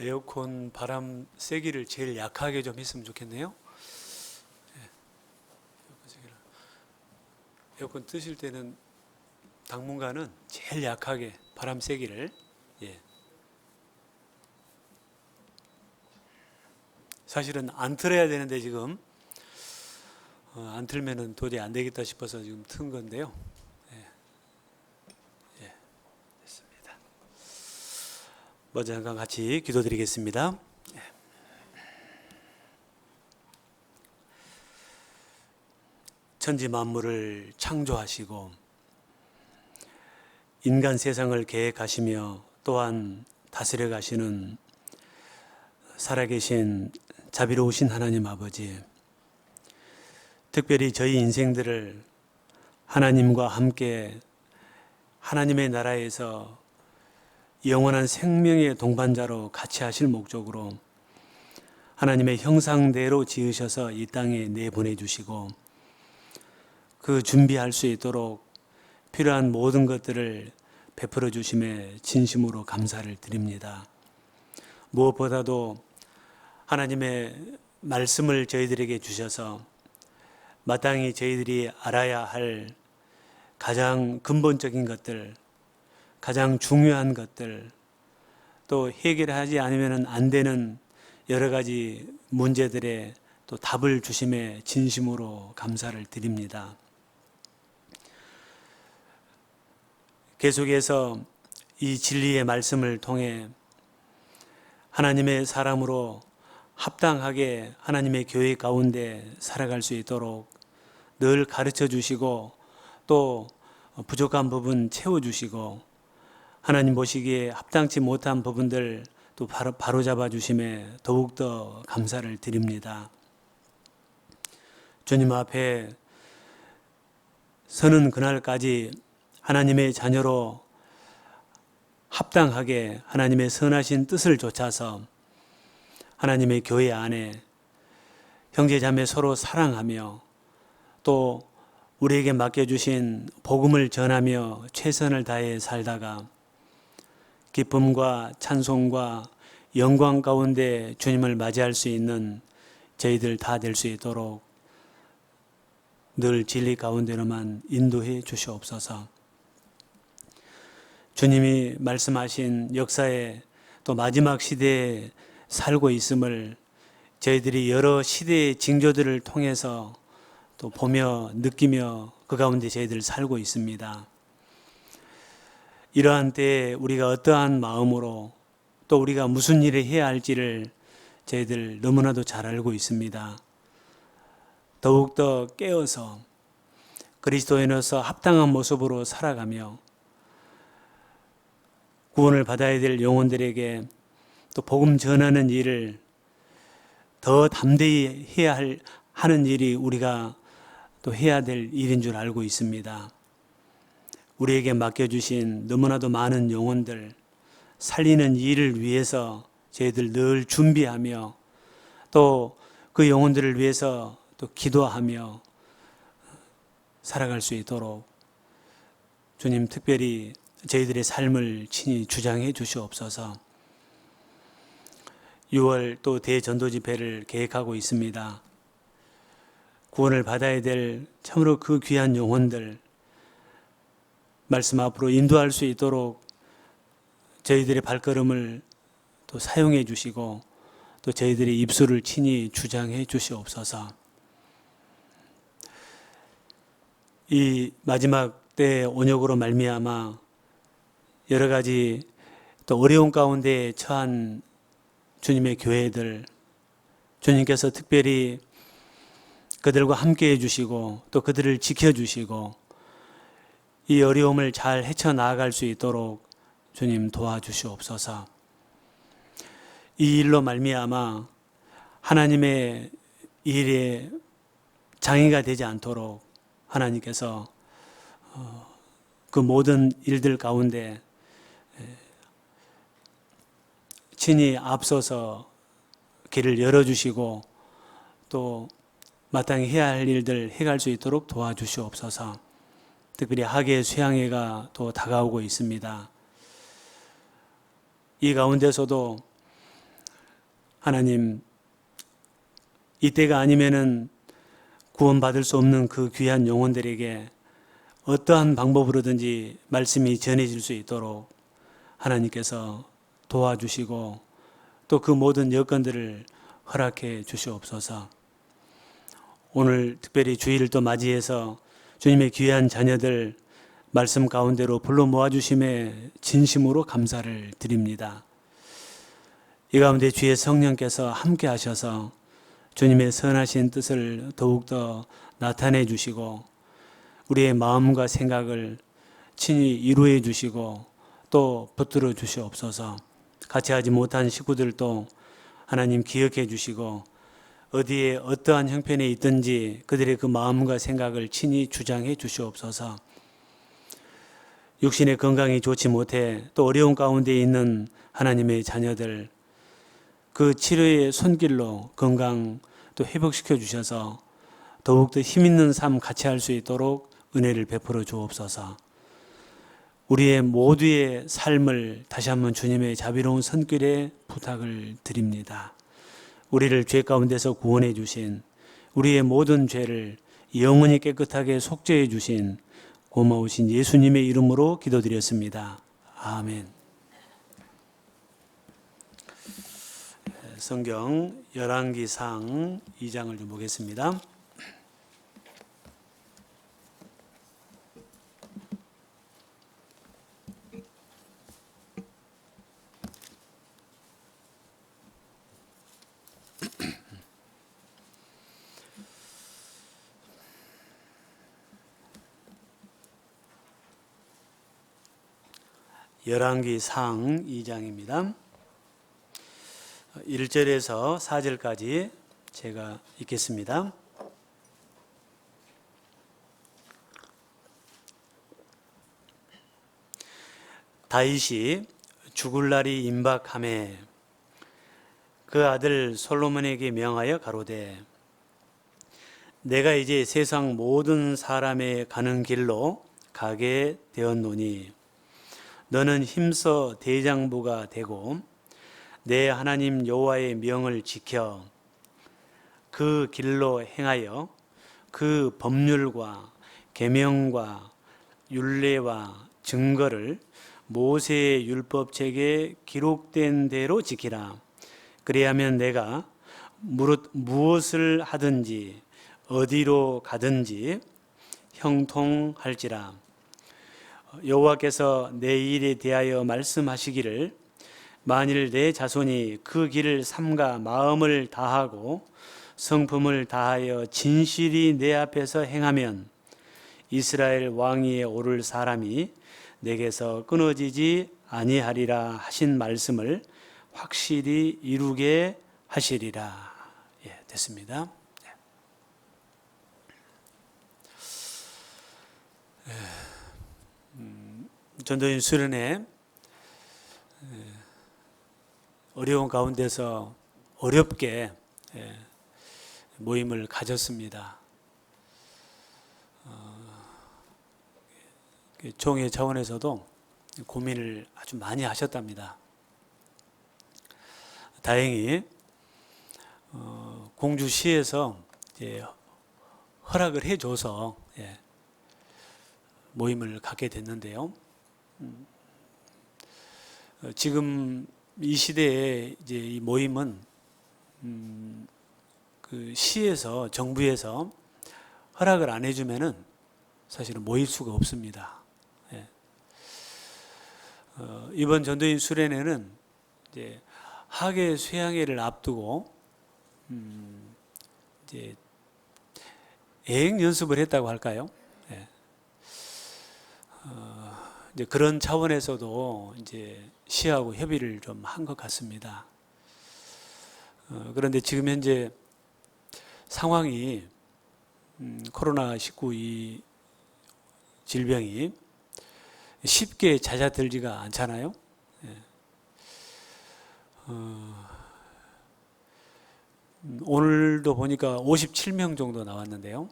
에어컨 바람 세기를 제일 약하게 좀 했으면 좋겠네요. 에어컨 뜨실 때는 당분간은 제일 약하게 바람 세기를, 사실은 안 틀어야 되는데 지금 안 틀면은 도저히 안 되겠다 싶어서 지금 튼 건데요. 됐습니다. 먼저 잠깐 같이 기도드리겠습니다. 천지 만물을 창조하시고 인간 세상을 계획하시며 또한 다스려 가시는 살아계신 자비로우신 하나님 아버지, 특별히 저희 인생들을 하나님과 함께 하나님의 나라에서 영원한 생명의 동반자로 같이 하실 목적으로 하나님의 형상대로 지으셔서 이 땅에 내보내 주시고 그 준비할 수 있도록 필요한 모든 것들을 베풀어 주심에 진심으로 감사를 드립니다. 무엇보다도 하나님의 말씀을 저희들에게 주셔서 마땅히 저희들이 알아야 할 가장 근본적인 것들, 가장 중요한 것들, 또 해결하지 않으면 안 되는 여러 가지 문제들의 또 답을 주심에 진심으로 감사를 드립니다. 계속해서 이 진리의 말씀을 통해 하나님의 사람으로 합당하게 하나님의 교회 가운데 살아갈 수 있도록 늘 가르쳐 주시고 또 부족한 부분 채워주시고 하나님 보시기에 합당치 못한 부분들 또 바로잡아 주심에 더욱더 감사를 드립니다. 주님 앞에 서는 그날까지 하나님의 자녀로 합당하게 하나님의 선하신 뜻을 좇아서 하나님의 교회 안에 형제자매 서로 사랑하며 또 우리에게 맡겨주신 복음을 전하며 최선을 다해 살다가 기쁨과 찬송과 영광 가운데 주님을 맞이할 수 있는 저희들 다 될 수 있도록 늘 진리 가운데로만 인도해 주시옵소서. 주님이 말씀하신 역사의 또 마지막 시대에 살고 있음을 저희들이 여러 시대의 징조들을 통해서 또 보며 느끼며 그 가운데 저희들 살고 있습니다. 이러한 때에 우리가 어떠한 마음으로 또 우리가 무슨 일을 해야 할지를 저희들 너무나도 잘 알고 있습니다. 더욱더 깨어서 그리스도인으로서 합당한 모습으로 살아가며 구원을 받아야 될 영혼들에게 또 복음 전하는 일을 더 담대히 해야 하는 일이 우리가 또 해야 될 일인 줄 알고 있습니다. 우리에게 맡겨주신 너무나도 많은 영혼들 살리는 일을 위해서 저희들 늘 준비하며 또 그 영혼들을 위해서 또 기도하며 살아갈 수 있도록 주님 특별히 저희들의 삶을 친히 주장해 주시옵소서. 6월 또 대전도 집회를 계획하고 있습니다. 구원을 받아야 될 참으로 그 귀한 영혼들 말씀 앞으로 인도할 수 있도록 저희들의 발걸음을 또 사용해 주시고 또 저희들의 입술을 친히 주장해 주시옵소서. 이 마지막 때 온역으로 말미암아 여러 가지 또 어려운 가운데 처한 주님의 교회들, 주님께서 특별히 그들과 함께 해주시고 또 그들을 지켜주시고 이 어려움을 잘 헤쳐나갈 수 있도록 주님 도와주시옵소서. 이 일로 말미암아 하나님의 일에 장애가 되지 않도록 하나님께서 그 모든 일들 가운데 친히 앞서서 길을 열어주시고 또 마땅히 해야 할 일들 해갈 수 있도록 도와주시옵소서. 특별히 학예 수양회가 또 다가오고 있습니다. 이 가운데서도 하나님, 이때가 아니면은 구원받을 수 없는 그 귀한 영혼들에게 어떠한 방법으로든지 말씀이 전해질 수 있도록 하나님께서 도와주시고 또 그 모든 여건들을 허락해 주시옵소서. 오늘 특별히 주일을 또 맞이해서 주님의 귀한 자녀들 말씀 가운데로 불러 모아주심에 진심으로 감사를 드립니다. 이 가운데 주의 성령께서 함께 하셔서 주님의 선하신 뜻을 더욱더 나타내 주시고 우리의 마음과 생각을 친히 이루어 주시고 또 붙들어 주시옵소서. 같이 하지 못한 식구들도 하나님 기억해 주시고 어디에 어떠한 형편에 있든지 그들의 그 마음과 생각을 친히 주장해 주시옵소서. 육신의 건강이 좋지 못해 또 어려운 가운데 있는 하나님의 자녀들 그 치료의 손길로 건강 또 회복시켜 주셔서 더욱더 힘있는 삶 같이 할 수 있도록 은혜를 베풀어 주옵소서. 우리의 모두의 삶을 다시 한번 주님의 자비로운 손길에 부탁을 드립니다. 우리를 죄 가운데서 구원해 주신 우리의 모든 죄를 영원히 깨끗하게 속죄해 주신 고마우신 예수님의 이름으로 기도드렸습니다. 아멘. 성경 열왕기상 2장을 좀 보겠습니다. 열왕기상 2장입니다. 1절에서 4절까지 제가 읽겠습니다. 다윗이 죽을 날이 임박하매 그 아들 솔로몬에게 명하여 가로되 내가 이제 세상 모든 사람의 가는 길로 가게 되었노니 너는 힘써 대장부가 되고 내 하나님 여호와의 명을 지켜 그 길로 행하여 그 법률과 계명과 율례와 증거를 모세의 율법책에 기록된 대로 지키라. 그리하면 내가 무엇을 하든지 어디로 가든지 형통할지라. 여호와께서 내 일에 대하여 말씀하시기를 만일 내 자손이 그 길을 삼가 마음을 다하고 성품을 다하여 진실이 내 앞에서 행하면 이스라엘 왕위에 오를 사람이 내게서 끊어지지 아니하리라 하신 말씀을 확실히 이루게 하시리라. 예, 됐습니다. 전도인 수련회 어려운 가운데서 어렵게 모임을 가졌습니다. 총회 차원에서도 고민을 아주 많이 하셨답니다. 다행히 공주시에서 허락을 해줘서 모임을 갖게 됐는데요. 지금 이 시대에 이제 이 모임은 그 시에서 정부에서 허락을 안 해주면은 사실은 모일 수가 없습니다. 이번 전도인 수련회는 이제 학예 수양회를 앞두고 이제 애행 연습을 했다고 할까요? 이제 그런 차원에서도 이제 시하고 협의를 좀 한 것 같습니다. 그런데 지금 현재 상황이 코로나19 이 질병이 쉽게 잦아들지가 않잖아요. 오늘도 보니까 57명 정도 나왔는데요.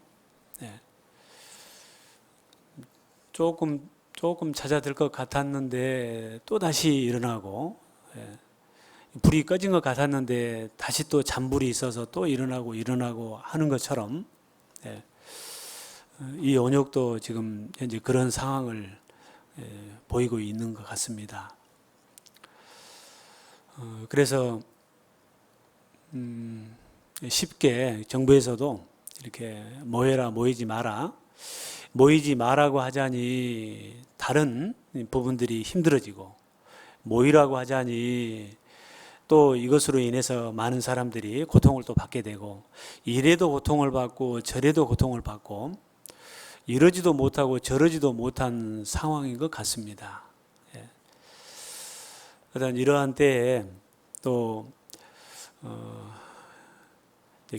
조금 잦아들 것 같았는데 또 다시 일어나고 불이 꺼진 것 같았는데 다시 또 잔불이 있어서 또 일어나고 하는 것처럼, 예, 이 온역도 지금 현재 그런 상황을 보이고 있는 것 같습니다. 그래서 쉽게 정부에서도 이렇게 모여라, 모이지 마라, 모이지 마라고 하자니 다른 부분들이 힘들어지고, 모이라고 하자니 또 이것으로 인해서 많은 사람들이 고통을 또 받게 되고, 이래도 고통을 받고 저래도 고통을 받고, 이러지도 못하고 저러지도 못한 상황인 것 같습니다. 예. 일단 이러한 때에 또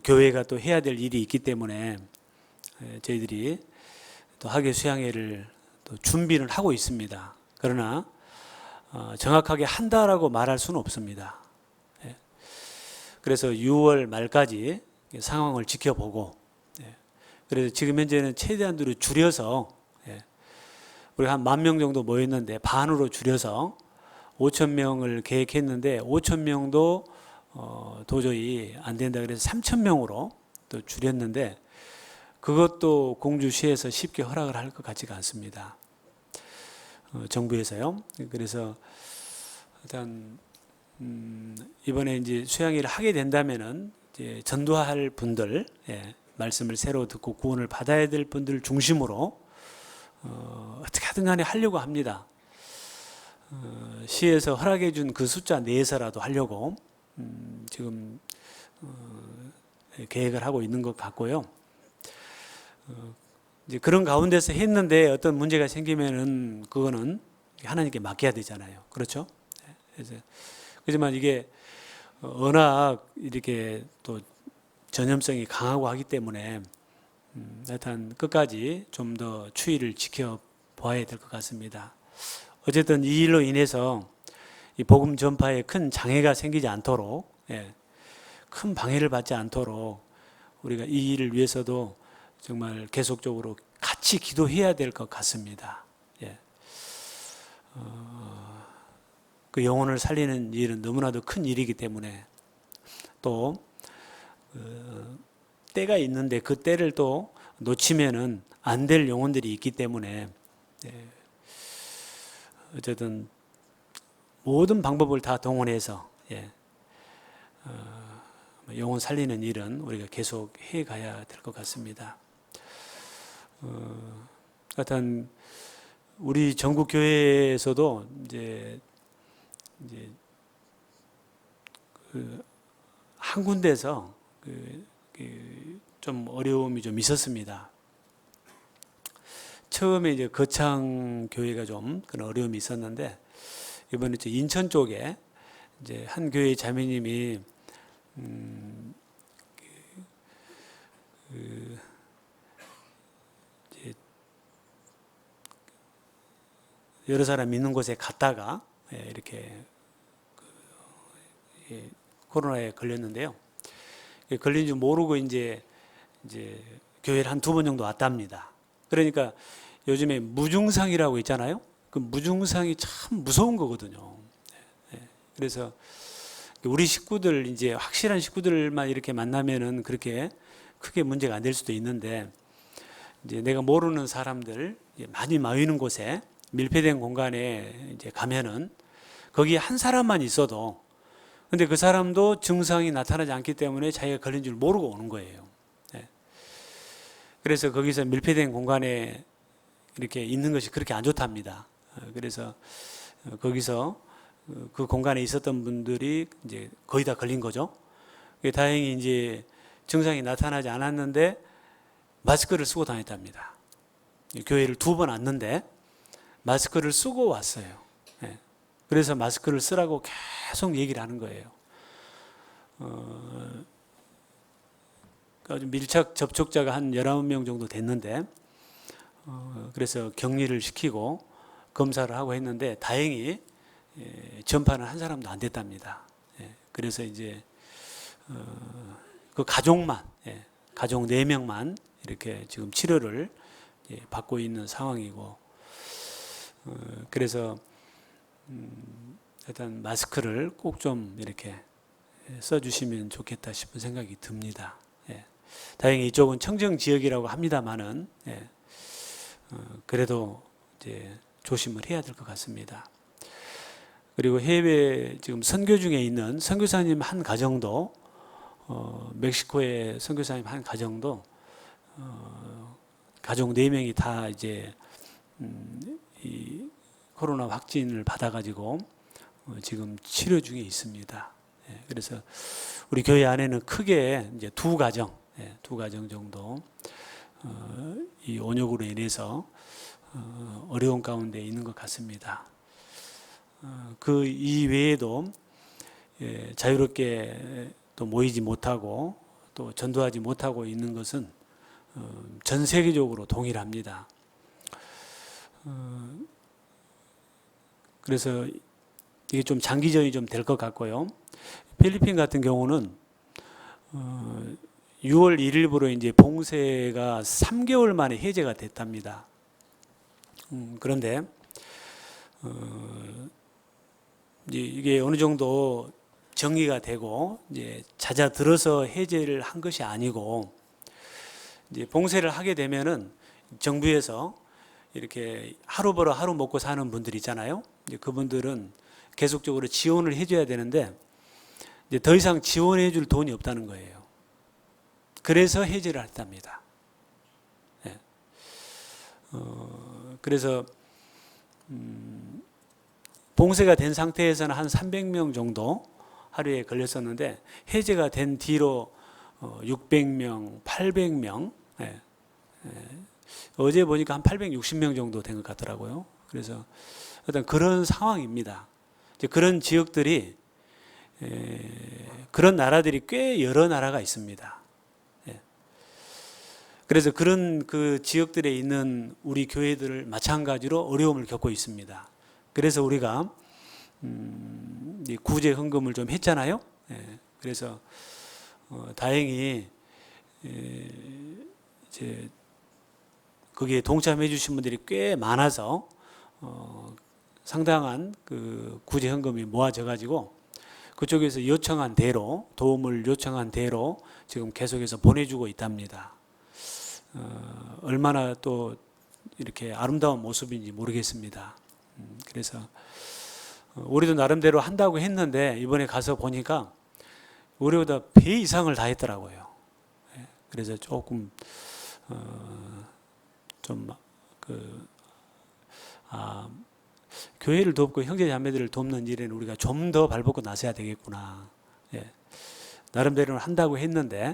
교회가 또 해야 될 일이 있기 때문에 저희들이 또 학예 수양회를 또 준비를 하고 있습니다. 그러나 정확하게 한다라고 말할 수는 없습니다. 예. 그래서 6월 말까지 상황을 지켜보고, 예. 그래서 지금 현재는 최대한으로 줄여서, 예. 우리가 한 10,000명 정도 모였는데 반으로 줄여서 5,000명을 계획했는데 5,000명도 도저히 안 된다 그래서 3,000명으로 또 줄였는데, 그것도 공주시에서 쉽게 허락을 할 것 같지가 않습니다. 정부에서요. 그래서 일단 이번에 이제 수양회를 하게 된다면은 이제 전도할 분들, 예, 말씀을 새로 듣고 구원을 받아야 될 분들 중심으로 어떻게 하든 간에 하려고 합니다. 시에서 허락해 준 그 숫자 내에서라도 하려고 지금 계획을 하고 있는 것 같고요. 이제 그런 가운데서 했는데 어떤 문제가 생기면은 그거는 하나님께 맡겨야 되잖아요. 그렇죠? 그래서 그렇지만 이게 워낙 이렇게 또 전염성이 강하고 하기 때문에 하여튼 끝까지 좀 더 추이를 지켜봐야 될 것 같습니다. 어쨌든 이 일로 인해서 이 복음 전파에 큰 장애가 생기지 않도록, 예, 큰 방해를 받지 않도록 우리가 이 일을 위해서도 정말 계속적으로 같이 기도해야 될 것 같습니다. 예. 그 영혼을 살리는 일은 너무나도 큰 일이기 때문에, 또 때가 있는데 그 때를 또 놓치면은 안 될 영혼들이 있기 때문에, 예, 어쨌든 모든 방법을 다 동원해서, 예, 영혼 살리는 일은 우리가 계속 해 가야 될 것 같습니다. 하여튼 우리 전국 교회에서도 이제 한 군데서 좀 어려움이 좀 있었습니다. 처음에 이제 거창 교회가 좀 그런 어려움이 있었는데, 이번에 인천 쪽에 이제 한 교회 자매님이 이제 여러 사람 있는 곳에 갔다가, 예, 이렇게 코로나에 걸렸는데요. 걸린 줄 모르고 이제 교회를 한 2번 정도 왔답니다. 그러니까 요즘에 무증상이라고 있잖아요. 그 무증상이 참 무서운 거거든요. 그래서 우리 식구들, 이제 확실한 식구들만 이렇게 만나면은 그렇게 크게 문제가 안 될 수도 있는데, 이제 내가 모르는 사람들 많이 모이는 곳에 밀폐된 공간에 이제 가면은 거기에 한 사람만 있어도, 근데 그 사람도 증상이 나타나지 않기 때문에 자기가 걸린 줄 모르고 오는 거예요. 그래서 거기서 밀폐된 공간에 이렇게 있는 것이 그렇게 안 좋답니다. 그래서 거기서 그 공간에 있었던 분들이 이제 거의 다 걸린 거죠. 다행히 이제 증상이 나타나지 않았는데 마스크를 쓰고 다녔답니다. 교회를 2번 왔는데 마스크를 쓰고 왔어요. 그래서 마스크를 쓰라고 계속 얘기를 하는 거예요. 아주 밀착 접촉자가 한 19명 정도 됐는데, 그래서 격리를 시키고 검사를 하고 했는데 다행히 전파는 한 사람도 안 됐답니다. 그래서 이제 그 가족만, 가족 4명만 이렇게 지금 치료를 받고 있는 상황이고, 그래서 일단 마스크를 꼭 좀 이렇게 써주시면 좋겠다 싶은 생각이 듭니다. 예. 다행히 이쪽은 청정 지역이라고 합니다만은 그래도 이제 조심을 해야 될 것 같습니다. 그리고 해외 지금 선교 중에 있는 선교사님 한 가정도 멕시코의 선교사님 한 가정도 가족 4명이 다 이제 이 코로나 확진을 받아가지고 지금 치료 중에 있습니다. 예, 그래서 우리 교회 안에는 크게 이제 두 가정 정도 이 온역으로 인해서 어려운 가운데 있는 것 같습니다. 그 이외에도 자유롭게 또 모이지 못하고 또 전도하지 못하고 있는 것은 전 세계적으로 동일합니다. 그래서 이게 좀 장기전이 좀 될 것 같고요. 필리핀 같은 경우는 6월 1일부로 이제 봉쇄가 3개월 만에 해제가 됐답니다. 그런데 이게 어느 정도 정리가 되고 이제 잦아들어서 해제를 한 것이 아니고 이제 봉쇄를 하게 되면은 정부에서 이렇게 하루 벌어 하루 먹고 사는 분들 있잖아요. 이제 그분들은 계속적으로 지원을 해줘야 되는데 이제 더 이상 지원해줄 돈이 없다는 거예요. 그래서 해제를 했답니다. 네. 그래서 봉쇄가 된 상태에서는 한 300명 정도 하루에 걸렸었는데 해제가 된 뒤로 600명, 800명, 어제 보니까 한 860명 정도 된 것 같더라고요. 그래서 어떤 그런 상황입니다. 이제 그런 지역들이 그런 나라들이 꽤 여러 나라가 있습니다. 그래서 그런 그 지역들에 있는 우리 교회들 마찬가지로 어려움을 겪고 있습니다. 그래서 우리가 구제 헌금을 좀 했잖아요. 그래서 다행히 이제 거기에 동참해 주신 분들이 꽤 많아서 상당한 그 구제 헌금이 모아져 가지고 그쪽에서 요청한 대로 도움을 요청한 대로 지금 계속해서 보내주고 있답니다. 얼마나 또 이렇게 아름다운 모습인지 모르겠습니다. 그래서 우리도 나름대로 한다고 했는데 이번에 가서 보니까 우리보다 배 이상을 다 했더라고요. 그래서 조금 교회를 돕고 형제 자매들을 돕는 일에는 우리가 좀 더 발벗고 나서야 되겠구나. 나름대로는 한다고 했는데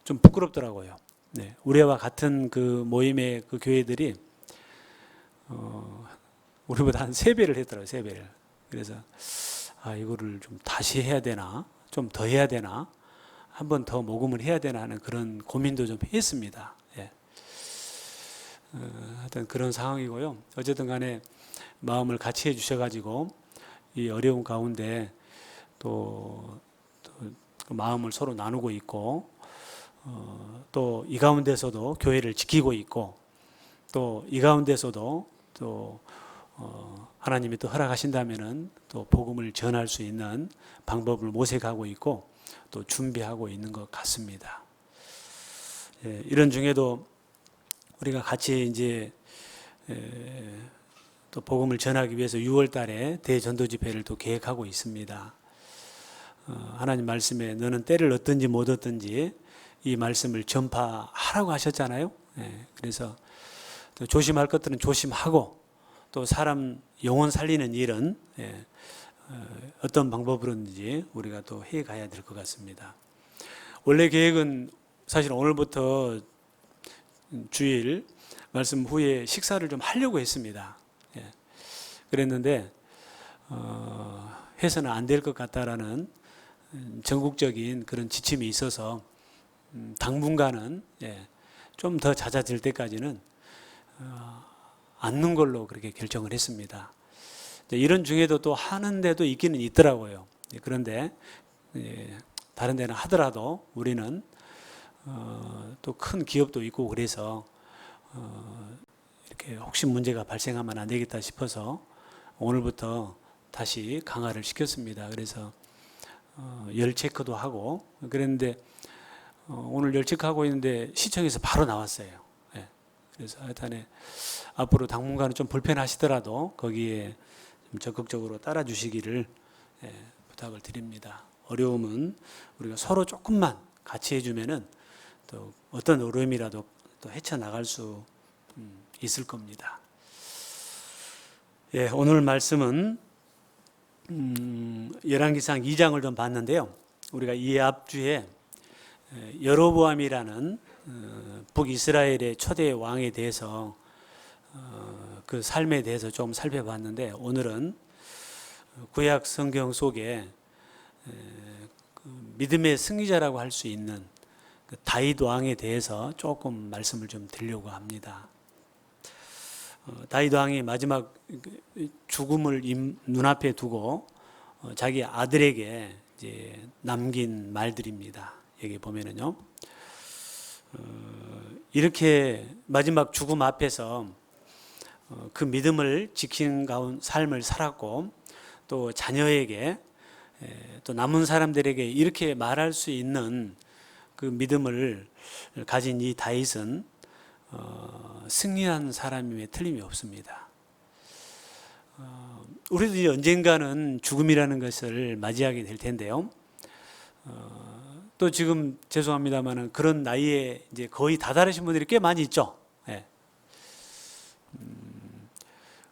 좀 부끄럽더라고요. 우리와 같은 그 모임의 그 교회들이 우리보다 한 3배를 했더라고요. 3배를. 그래서 이거를 좀 다시 해야 되나, 좀 더 해야 되나, 한 번 더 모금을 해야 되나 하는 그런 고민도 좀 했습니다. 하여튼 그런 상황이고요. 어쨌든 간에 마음을 같이 해주셔가지고 이 어려운 가운데 또 마음을 서로 나누고 있고 또 이 가운데서도 교회를 지키고 있고 또 이 가운데서도 또 하나님이 또 허락하신다면은 또 복음을 전할 수 있는 방법을 모색하고 있고 또 준비하고 있는 것 같습니다. 이런 중에도 우리가 같이 이제 또 복음을 전하기 위해서 6월 달에 대전도 집회를 또 계획하고 있습니다. 하나님 말씀에 너는 때를 얻든지 못 얻든지 이 말씀을 전파하라고 하셨잖아요. 그래서 또 조심할 것들은 조심하고 또 사람 영혼 살리는 일은 어떤 방법으로든지 우리가 또 해 가야 될 것 같습니다. 원래 계획은 사실 오늘부터 주일 말씀 후에 식사를 좀 하려고 했습니다. 그랬는데 해서는 안 될 것 같다라는 전국적인 그런 지침이 있어서 당분간은 좀 더 잦아질 때까지는 않는 걸로 그렇게 결정을 했습니다. 이런 중에도 또 하는 데도 있기는 있더라고요. 그런데 다른 데는 하더라도 우리는 또 큰 기업도 있고 그래서 이렇게 혹시 문제가 발생하면 안 되겠다 싶어서 오늘부터 다시 강화를 시켰습니다. 그래서 열 체크도 하고 그랬는데 오늘 열 체크하고 있는데 시청에서 바로 나왔어요. 예. 그래서 하여튼에 앞으로 당분간은 좀 불편하시더라도 거기에 좀 적극적으로 따라주시기를 부탁을 드립니다. 어려움은 우리가 서로 조금만 같이 해주면은 또 어떤 어려움이라도 또 헤쳐나갈 수 있을 겁니다. 예, 오늘 말씀은 열왕기상 2장을 좀 봤는데요. 우리가 이 앞주에 여로보암이라는 북이스라엘의 초대 왕에 대해서 그 삶에 대해서 좀 살펴봤는데, 오늘은 구약 성경 속에 믿음의 승리자라고 할 수 있는 그 다윗 왕에 대해서 조금 말씀을 좀 드리려고 합니다. 다윗 왕이 마지막 죽음을 눈앞에 두고 자기 아들에게 이제 남긴 말들입니다. 여기 보면은요, 이렇게 마지막 죽음 앞에서 그 믿음을 지키는 가운 삶을 살았고, 또 자녀에게 또 남은 사람들에게 이렇게 말할 수 있는 그 믿음을 가진 이 다윗은 승리한 사람임에 틀림이 없습니다. 우리도 이제 언젠가는 죽음이라는 것을 맞이하게 될 텐데요. 또 지금 죄송합니다만은 그런 나이에 이제 거의 다다르신 분들이 꽤 많이 있죠. 예.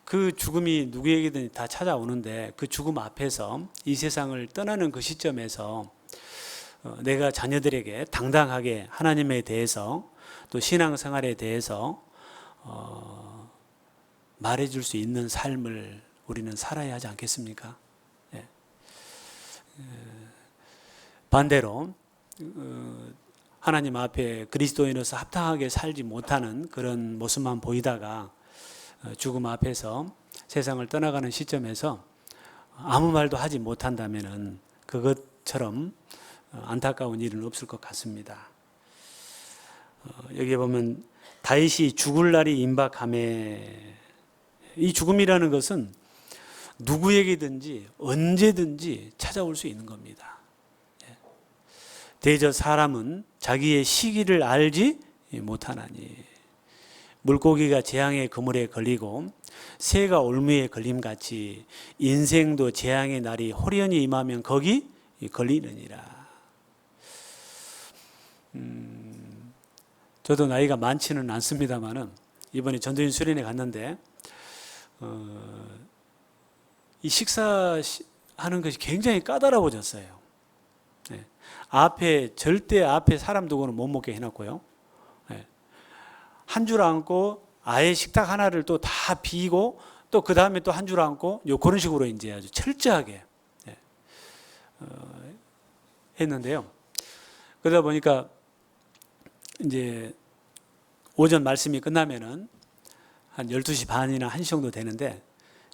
그 죽음이 누구에게든 다 찾아오는데, 그 죽음 앞에서 이 세상을 떠나는 그 시점에서 내가 자녀들에게 당당하게 하나님에 대해서 또 신앙생활에 대해서 말해줄 수 있는 삶을 우리는 살아야 하지 않겠습니까? 예. 반대로 하나님 앞에 그리스도인으로서 합당하게 살지 못하는 그런 모습만 보이다가 죽음 앞에서 세상을 떠나가는 시점에서 아무 말도 하지 못한다면은 그것처럼 안타까운 일은 없을 것 같습니다. 여기에 보면 다윗이 죽을 날이 임박함에, 이 죽음이라는 것은 누구에게든지 언제든지 찾아올 수 있는 겁니다. 대저 사람은 자기의 시기를 알지 못하나니, 물고기가 재앙의 그물에 걸리고 새가 올무에 걸림같이 인생도 재앙의 날이 호련히 임하면 거기 걸리느니라. 저도 나이가 많지는 않습니다만은 이번에 전도인 수련회 갔는데 이 식사하는 것이 굉장히 까다로워졌어요. 네. 절대 앞에 사람 두고는 못 먹게 해놨고요. 네. 한 줄 앉고 아예 식탁 하나를 또 다 비고 또 그 다음에 또 한 줄 앉고 그런 식으로 이제 아주 철저하게 했는데요. 그러다 보니까 이제 오전 말씀이 끝나면은 한 12시 반이나 1시 정도 되는데,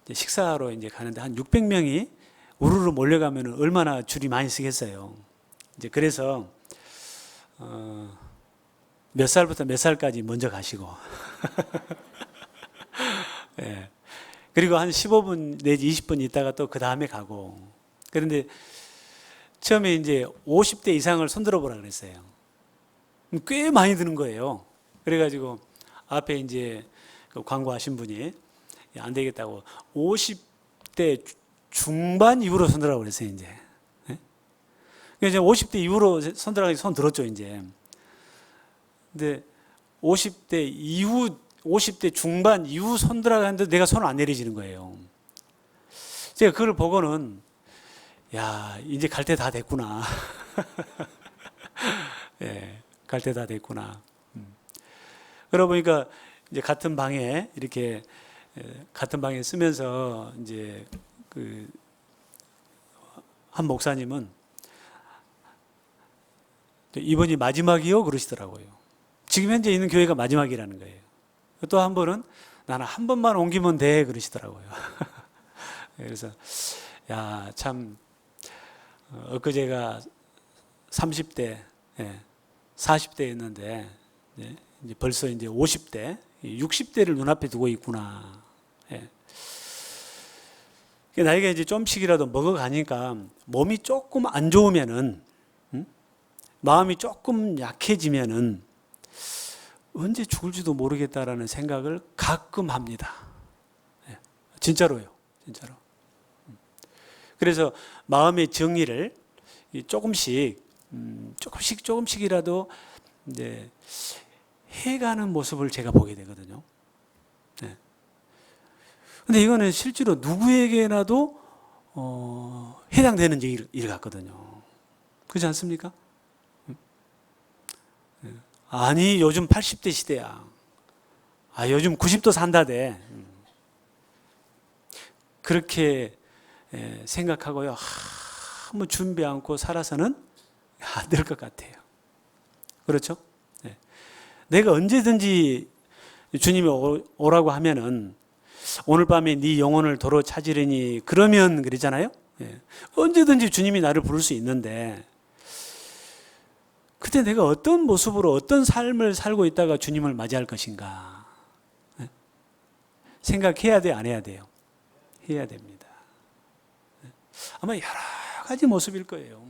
이제 식사로 이제 가는데 한 600명이 우르르 몰려가면은 얼마나 줄이 많이 서겠어요. 이제 그래서 몇 살부터 몇 살까지 먼저 가시고 예. 그리고 한 15분 내지 20분 있다가 또 그 다음에 가고. 그런데 처음에 이제 50대 이상을 손들어 보라 그랬어요. 꽤 많이 드는 거예요. 그래가지고 앞에 이제 그 광고하신 분이 안 되겠다고 50대 중반 이후로 손들라고 그랬어요, 이제. 예? 그래서 50대 이후로 손들라고 손 들었죠, 이제. 근데 50대 이후, 50대 중반 이후 손들라고 하는데 내가 손을 안 내려지는 거예요. 제가 그걸 보고는, 야, 이제 갈 때 다 됐구나. 예, 갈 때 다 됐구나. 그러고 보니까 이제 같은 방에 이렇게 같은 방에 쓰면서 이제 그 한 목사님은 이번이 마지막이요 그러시더라고요. 지금 현재 있는 교회가 마지막이라는 거예요. 또 한 분은 나는 한 번만 옮기면 돼 그러시더라고요. 그래서 야, 참 엊그제가 30대, 40대였는데 이제 벌써 이제 50대, 60대를 눈앞에 두고 있구나. 예. 나이가 이제 좀씩이라도 먹어가니까 몸이 조금 안 좋으면은, 마음이 조금 약해지면은 언제 죽을지도 모르겠다라는 생각을 가끔 합니다. 진짜로요, 진짜로. 그래서 마음의 정리를 조금씩이라도 이제 해가는 모습을 제가 보게 되거든요. 근데 이거는 실제로 누구에게나도 해당되는 일 같거든요. 그렇지 않습니까? 아니, 요즘 80대 시대야. 요즘 90도 산다대. 그렇게 생각하고요. 아무 준비 않고 살아서는 안 될 것 같아요. 그렇죠? 내가 언제든지 주님이 오라고 하면은 오늘 밤에 네 영혼을 도로 찾으려니 그러면 그러잖아요. 언제든지 주님이 나를 부를 수 있는데 그때 내가 어떤 모습으로 어떤 삶을 살고 있다가 주님을 맞이할 것인가 생각해야 돼, 안 해야 돼요? 해야 됩니다. 아마 여러 가지 모습일 거예요.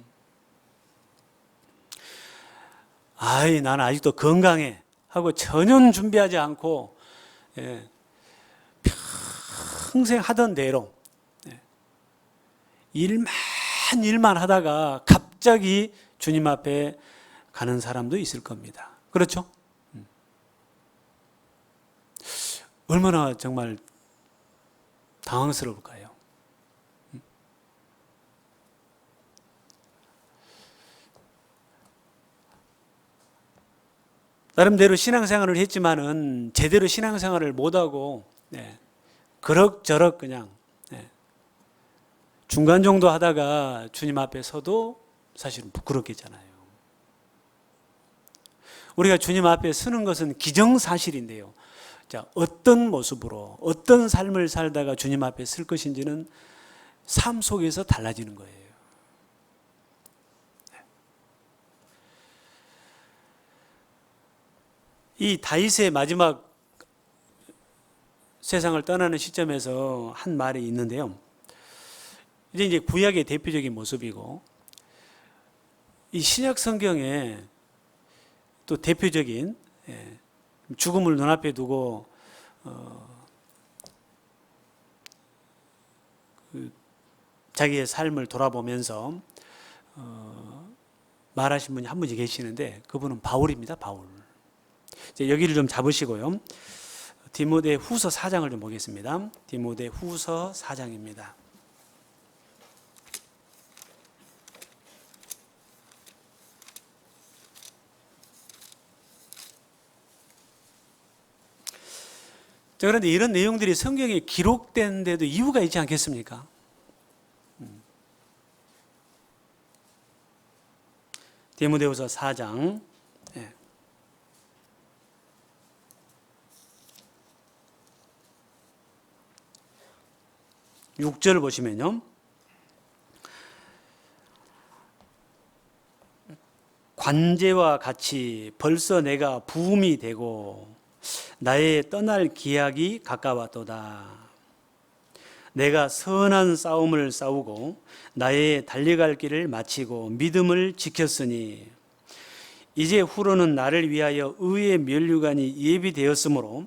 나는 아직도 건강해 하고 전혀 준비하지 않고 평생 하던 대로 일만 하다가 갑자기 주님 앞에 가는 사람도 있을 겁니다. 그렇죠? 얼마나 정말 당황스러울까요? 나름대로 신앙생활을 했지만은 제대로 신앙생활을 못하고 그럭저럭 그냥 중간 정도 하다가 주님 앞에 서도 사실은 부끄럽겠잖아요. 우리가 주님 앞에 서는 것은 기정사실인데요. 자, 어떤 모습으로 어떤 삶을 살다가 주님 앞에 설 것인지는 삶 속에서 달라지는 거예요. 이 다윗의 마지막 세상을 떠나는 시점에서 한 말이 있는데요. 이제 구약의 대표적인 모습이고, 이 신약 성경에 또 대표적인 죽음을 눈앞에 두고 자기의 삶을 돌아보면서 말하신 분이 한 분이 계시는데 그분은 바울입니다. 바울. 여기를 좀 잡으시고요. 디모데 후서 4장을 좀 보겠습니다. 디모데 후서 4장입니다. 그런데 이런 내용들이 성경에 기록된 데도 이유가 있지 않겠습니까? 디모데후서 4장 6절 보시면요. 관제와 같이 벌써 내가 부음이 되고 나의 떠날 기약이 가까웠도다. 내가 선한 싸움을 싸우고 나의 달려갈 길을 마치고 믿음을 지켰으니 이제 후로는 나를 위하여 의의 면류관이 예비되었으므로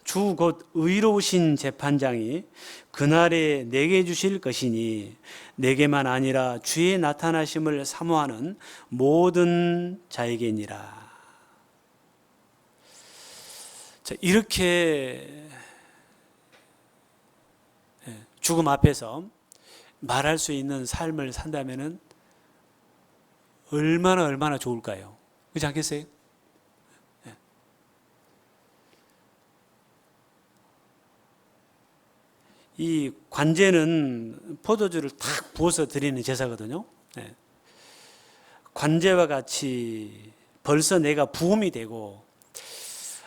주 곧 의로우신 재판장이 그날에 내게 주실 것이니 내게만 아니라 주의 나타나심을 사모하는 모든 자에게니라. 자, 이렇게 죽음 앞에서 말할 수 있는 삶을 산다면은 얼마나 좋을까요? 그렇지 않겠어요? 이 관제는 포도주를 탁 부어서 드리는 제사거든요. 관제와 같이 벌써 내가 부음이 되고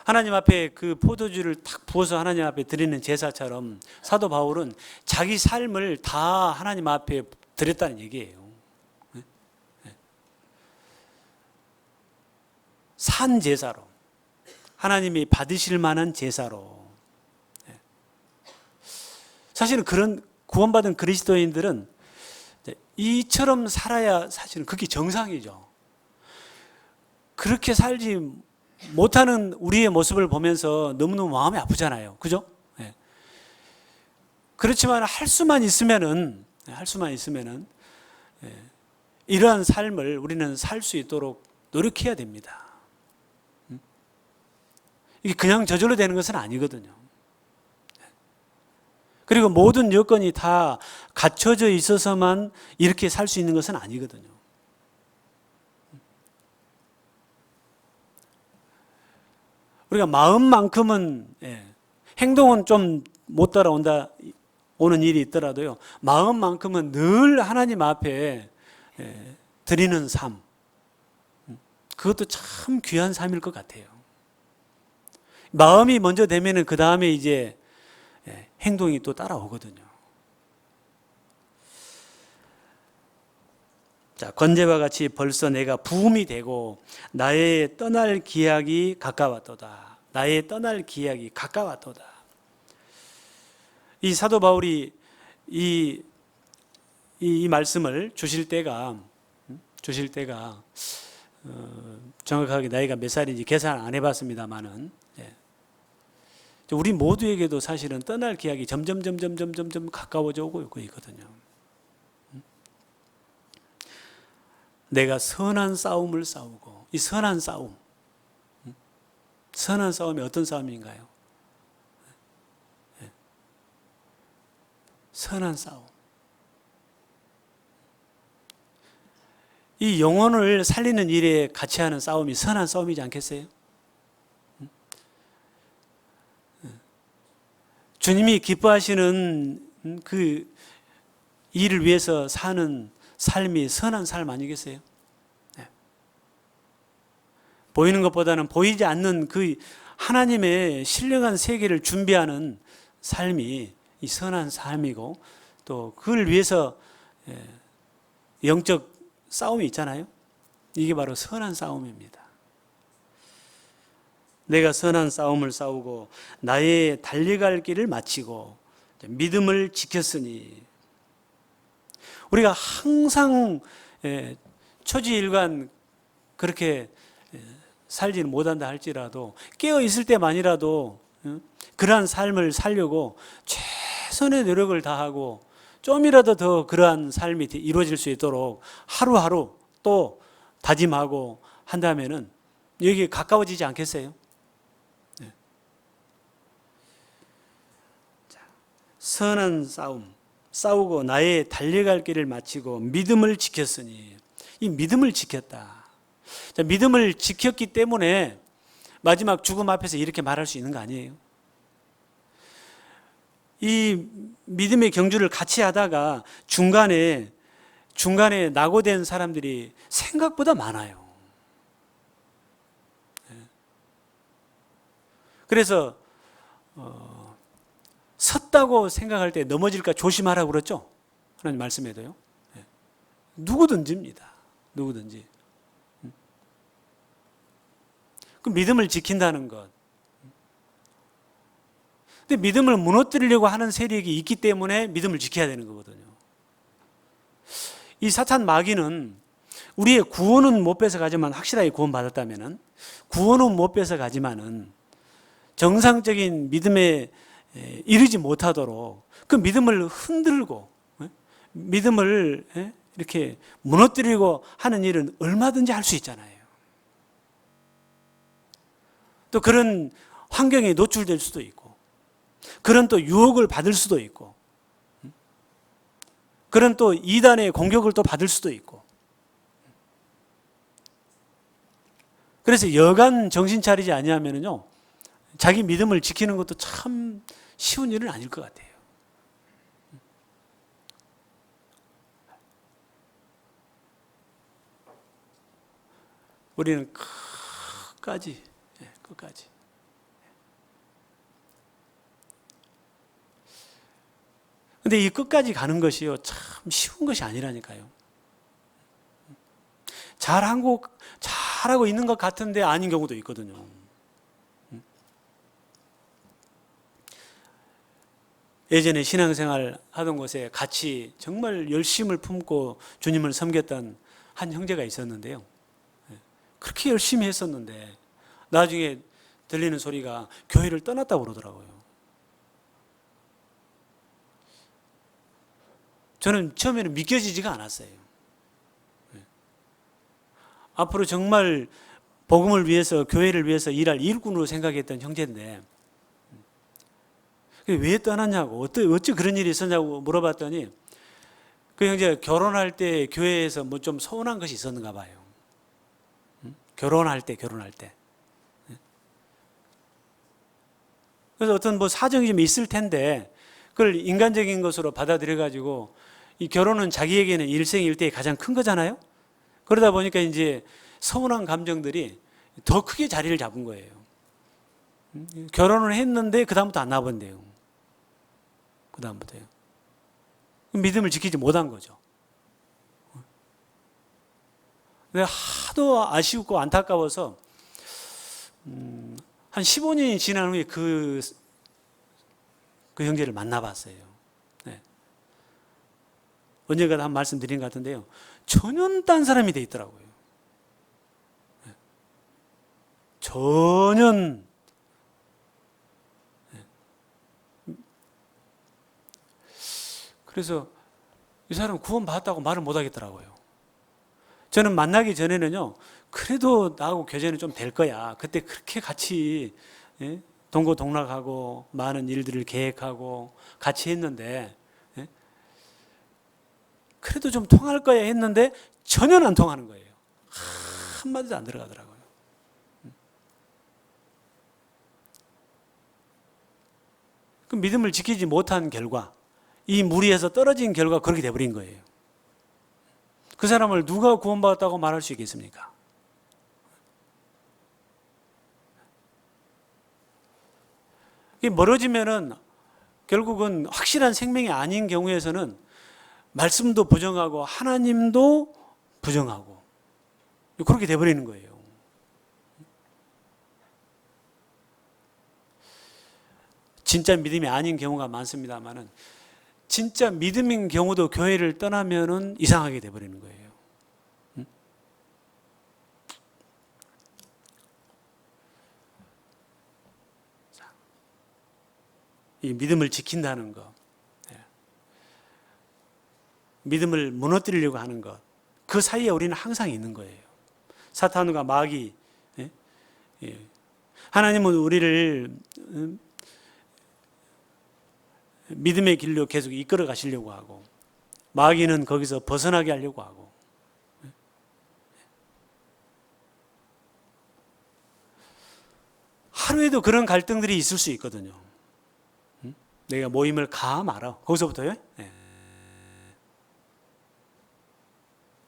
하나님 앞에 그 포도주를 탁 부어서 하나님 앞에 드리는 제사처럼 사도 바울은 자기 삶을 다 하나님 앞에 드렸다는 얘기예요. 산 제사로, 하나님이 받으실 만한 제사로. 사실은 구원받은 그리스도인들은 이처럼 살아야 사실은 그게 정상이죠. 그렇게 살지 못하는 우리의 모습을 보면서 너무너무 마음이 아프잖아요. 그죠? 예. 그렇지만 할 수만 있으면은 예, 이러한 삶을 우리는 살 수 있도록 노력해야 됩니다. 이게 그냥 저절로 되는 것은 아니거든요. 그리고 모든 여건이 다 갖춰져 있어서만 이렇게 살 수 있는 것은 아니거든요. 우리가 마음만큼은 행동은 좀 못 따라온다 오는 일이 있더라도요, 마음만큼은 늘 하나님 앞에 드리는 삶, 그것도 참 귀한 삶일 것 같아요. 마음이 먼저 되면은 그 다음에 이제 행동이 또 따라오거든요. 자, 건재와 같이 벌써 내가 부음이 되고 나의 떠날 기약이 가까웠도다. 나의 떠날 기약이 가까웠도다. 이 사도 바울이 이 말씀을 주실 때가 정확하게 나이가 몇 살인지 계산 안 해봤습니다만은, 우리 모두에게도 사실은 떠날 기약이 점점 가까워져 오고 있거든요. 내가 선한 싸움을 싸우고, 이 선한 싸움이 어떤 싸움인가요? 선한 싸움. 이 영혼을 살리는 일에 같이 하는 싸움이 선한 싸움이지 않겠어요? 주님이 기뻐하시는 그 일을 위해서 사는 삶이 선한 삶 아니겠어요? 보이는 것보다는 보이지 않는 그 하나님의 신령한 세계를 준비하는 삶이 이 선한 삶이고, 또 그걸 위해서 영적 싸움이 있잖아요. 이게 바로 선한 싸움입니다. 내가 선한 싸움을 싸우고 나의 달려갈 길을 마치고 믿음을 지켰으니, 우리가 항상 초지일관 그렇게 살지는 못한다 할지라도 깨어 있을 때만이라도 그러한 삶을 살려고 최선의 노력을 다하고 좀이라도 더 그러한 삶이 이루어질 수 있도록 하루하루 또 다짐하고 한다면은 여기에 가까워지지 않겠어요? 선한 싸움, 싸우고 나의 달려갈 길을 마치고 믿음을 지켰으니, 이 믿음을 지켰다. 자, 믿음을 지켰기 때문에 마지막 죽음 앞에서 이렇게 말할 수 있는 거 아니에요? 이 믿음의 경주를 같이 하다가 중간에 낙오된 사람들이 생각보다 많아요. 그래서 섰다고 생각할 때 넘어질까 조심하라고 그랬죠? 하나님 말씀에도요. 누구든지입니다. 누구든지. 그 믿음을 지킨다는 것. 근데 믿음을 무너뜨리려고 하는 세력이 있기 때문에 믿음을 지켜야 되는 거거든요. 이 사탄 마귀는 우리의 구원은 못 뺏어가지만, 확실하게 구원받았다면은 구원은 못 뺏어가지만은 정상적인 믿음에 이르지 못하도록 그 믿음을 흔들고 믿음을 이렇게 무너뜨리고 하는 일은 얼마든지 할 수 있잖아요. 또 그런 환경에 노출될 수도 있고, 그런 또 유혹을 받을 수도 있고, 그런 또 이단의 공격을 또 받을 수도 있고. 그래서 여간 정신 차리지 아니하면은요, 자기 믿음을 지키는 것도 참 쉬운 일은 아닐 것 같아요. 우리는 끝까지. 근데 이 끝까지 가는 것이요, 참 쉬운 것이 아니라니까요. 잘하고 있는 것 같은데 아닌 경우도 있거든요. 예전에 신앙생활 하던 곳에 같이 정말 열심을 품고 주님을 섬겼던 한 형제가 있었는데요. 그렇게 열심히 했었는데 나중에 들리는 소리가 교회를 떠났다고 그러더라고요. 저는 처음에는 믿겨지지가 않았어요. 앞으로 정말 복음을 위해서, 교회를 위해서 일할 일꾼으로 생각했던 형제인데 왜 떠났냐고, 어찌 그런 일이 있었냐고 물어봤더니 그 형제가 결혼할 때 교회에서 뭐 좀 서운한 것이 있었는가 봐요. 결혼할 때. 그래서 어떤 뭐 사정이 좀 있을 텐데 그걸 인간적인 것으로 받아들여가지고 이 결혼은 자기에게는 일생일대의 가장 큰 거잖아요. 그러다 보니까 이제 서운한 감정들이 더 크게 자리를 잡은 거예요. 결혼을 했는데 그다음부터 안 나본대요. 그다음부터요. 믿음을 지키지 못한 거죠. 근데 하도 아쉬웠고 안타까워서 한 15년이 지난 후에 그 형제를 만나봤어요. 네. 언젠가 한 말씀 드린 것 같은데요. 전혀 딴 사람이 돼 있더라고요. 네. 전혀. 네. 그래서 이 사람 구원받았다고 말을 못 하겠더라고요. 저는 만나기 전에는요, 그래도 나하고 교제는 좀 될 거야. 그때 그렇게 같이 동고동락하고 많은 일들을 계획하고 같이 했는데 그래도 좀 통할 거야 했는데 전혀 안 통하는 거예요. 한마디도 안 들어가더라고요. 그 믿음을 지키지 못한 결과, 이 무리에서 떨어진 결과 그렇게 돼버린 거예요. 그 사람을 누가 구원받았다고 말할 수 있겠습니까? 이게 멀어지면은 결국은 확실한 생명이 아닌 경우에서는 말씀도 부정하고 하나님도 부정하고 그렇게 돼버리는 거예요. 진짜 믿음이 아닌 경우가 많습니다만은 진짜 믿음인 경우도 교회를 떠나면은 이상하게 돼버리는 거예요. 이 믿음을 지킨다는 것, 믿음을 무너뜨리려고 하는 것, 그 사이에 우리는 항상 있는 거예요. 사탄과 마귀, 하나님은 우리를 믿음의 길로 계속 이끌어 가시려고 하고 마귀는 거기서 벗어나게 하려고 하고 하루에도 그런 갈등들이 있을 수 있거든요. 내가 모임을 가 말아. 거기서부터요.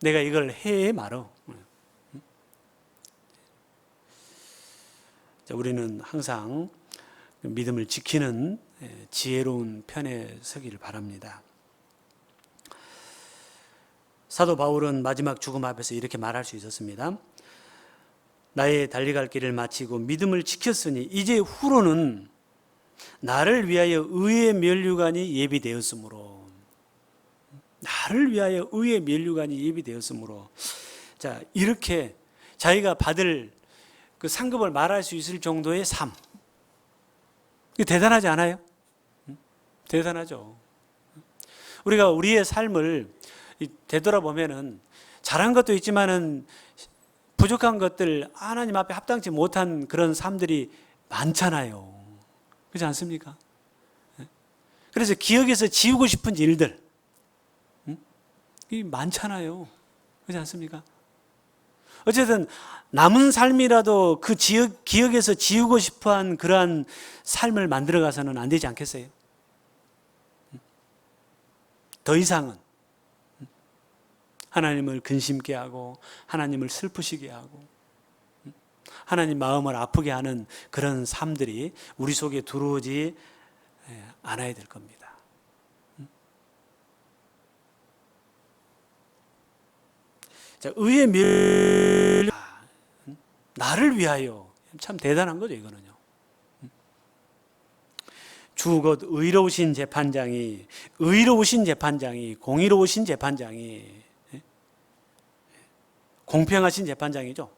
내가 이걸 해 말아. 우리는 항상 믿음을 지키는 지혜로운 편에 서기를 바랍니다. 사도 바울은 마지막 죽음 앞에서 이렇게 말할 수 있었습니다. 나의 달려갈 길을 마치고 믿음을 지켰으니 이제 후로는 나를 위하여 의의 면류관이 예비되었으므로, 나를 위하여 의의 면류관이 예비되었으므로, 자, 이렇게 자기가 받을 그 상급을 말할 수 있을 정도의 삶, 대단하지 않아요? 대단하죠. 우리가 우리의 삶을 되돌아보면은 잘한 것도 있지만은 부족한 것들, 하나님 앞에 합당치 못한 그런 삶들이 많잖아요. 그렇지 않습니까? 그래서 기억에서 지우고 싶은 일들 많잖아요. 그렇지 않습니까? 어쨌든 남은 삶이라도 그 기억에서 지우고 싶어한 그러한 삶을 만들어가서는 안 되지 않겠어요? 더 이상은 하나님을 근심케 하고 하나님을 슬프시게 하고 하나님 마음을 아프게 하는 그런 삶들이 우리 속에 들어오지 않아야 될 겁니다. 자, 의의 멸 나를 위하여, 참 대단한 거죠, 이거는요. 주 곧 의로우신 재판장이 공의로우신 재판장이 공평하신 재판장이죠.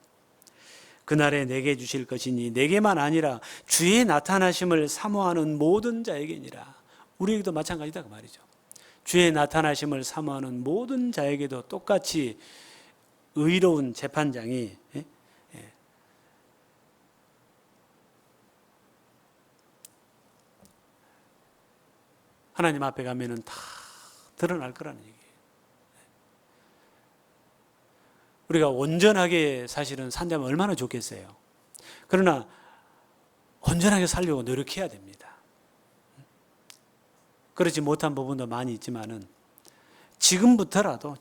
그날에 내게 주실 것이니 내게만 아니라 주의 나타나심을 사모하는 모든 자에게니라. 우리에게도 마찬가지다 그 말이죠. 주의 나타나심을 사모하는 모든 자에게도 똑같이 의로운 재판장이 하나님 앞에 가면은 다 드러날 거라는 얘기예요. 우리가 온전하게 사실은 산다면 얼마나 좋겠어요. 그러나 온전하게 살려고 노력해야 됩니다. 그렇지 못한 부분도 많이 있지만은 지금부터라도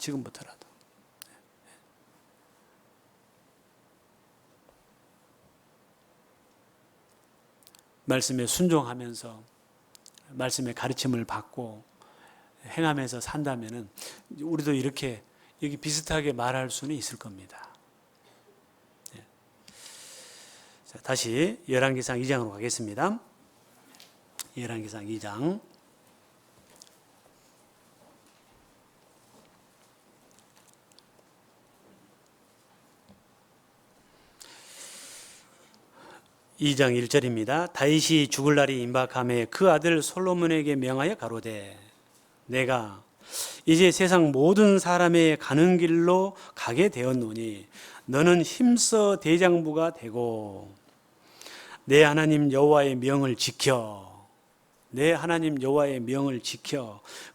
말씀에 순종하면서 말씀의 가르침을 받고 행하면서 산다면은 우리도 이렇게 여기 비슷하게 말할 수는 있을 겁니다. 자, 다시 열왕기상 2장으로 가겠습니다. 열왕기상 2장 2장 1절입니다. 다윗이 죽을 날이 임박함에 그 아들 솔로몬에게 명하여 가로되 내가 이제 세상 모든 사람의 가는 길로 가게 되었노니 너는 힘써 대장부가 되고 내 하나님 여호와의 명을 지켜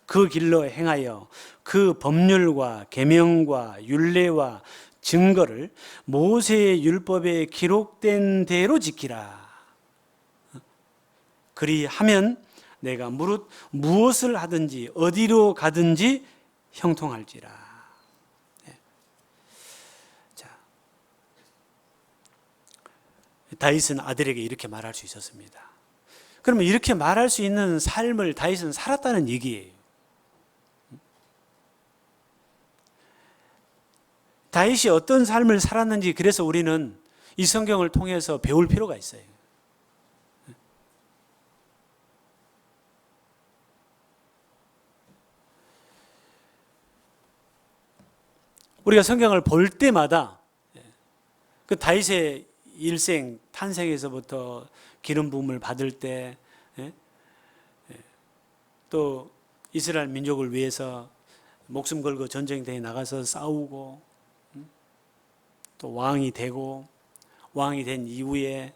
그 길로 행하여 그 법률과 계명과 율례와 증거를 모세의 율법에 기록된 대로 지키라. 그리하면 내가 무릇 무엇을 하든지 어디로 가든지 형통할지라. 자, 다윗은 아들에게 이렇게 말할 수 있었습니다. 그러면 이렇게 말할 수 있는 삶을 다윗은 살았다는 얘기예요. 다윗이 어떤 삶을 살았는지 그래서 우리는 이 성경을 통해서 배울 필요가 있어요. 우리가 성경을 볼 때마다 그 다윗의 일생 탄생에서부터 기름 부음을 받을 때 또 이스라엘 민족을 위해서 목숨 걸고 전쟁터에 나가서 싸우고 또 왕이 되고 왕이 된 이후에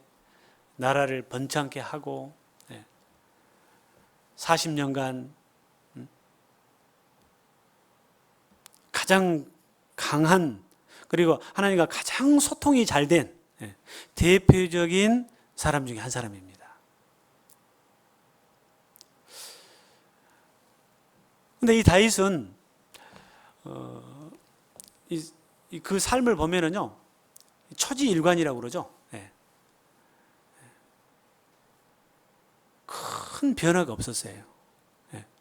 나라를 번창케 하고 40년간 가장 강한 그리고 하나님과 가장 소통이 잘 된 대표적인 사람 중에 한 사람입니다. 그런데 이 다윗은 그 삶을 보면은요 초지일관이라고 그러죠. 큰 변화가 없었어요.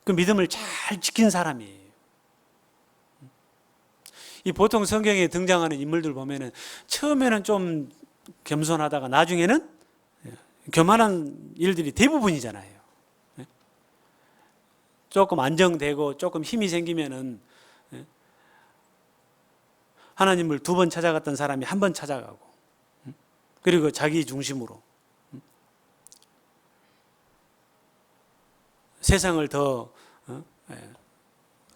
그 믿음을 잘 지킨 사람이에요. 이 보통 성경에 등장하는 인물들 보면은 처음에는 좀 겸손하다가 나중에는 교만한 일들이 대부분이잖아요. 조금 안정되고 조금 힘이 생기면은 하나님을 2번 찾아갔던 사람이 1번 찾아가고 그리고 자기 중심으로 세상을 더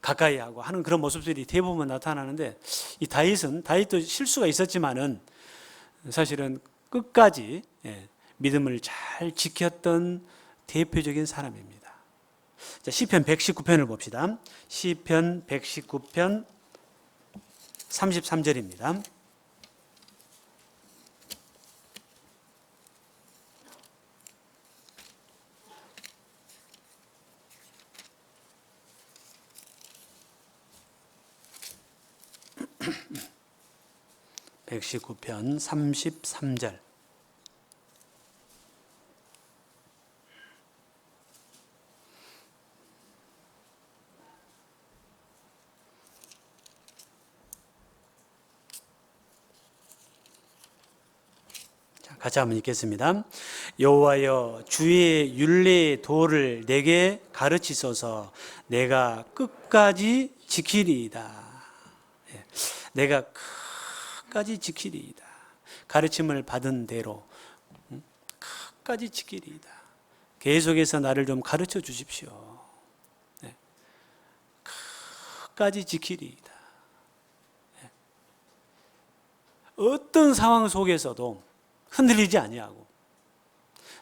가까이 하고 하는 그런 모습들이 대부분 나타나는데 이 다윗도 실수가 있었지만은 사실은 끝까지 믿음을 잘 지켰던 대표적인 사람입니다. 자, 시편 119편을 봅시다. 시편 119편 33절입니다. (119편) 33절. 같이 한번 읽겠습니다. 여호와여 주의 율례의 도를 내게 가르치소서. 내가 끝까지 지키리이다. 내가 끝까지 지키리이다. 가르침을 받은 대로 끝까지 지키리이다. 계속해서 나를 좀 가르쳐 주십시오. 끝까지 지키리이다. 어떤 상황 속에서도 흔들리지 아니하고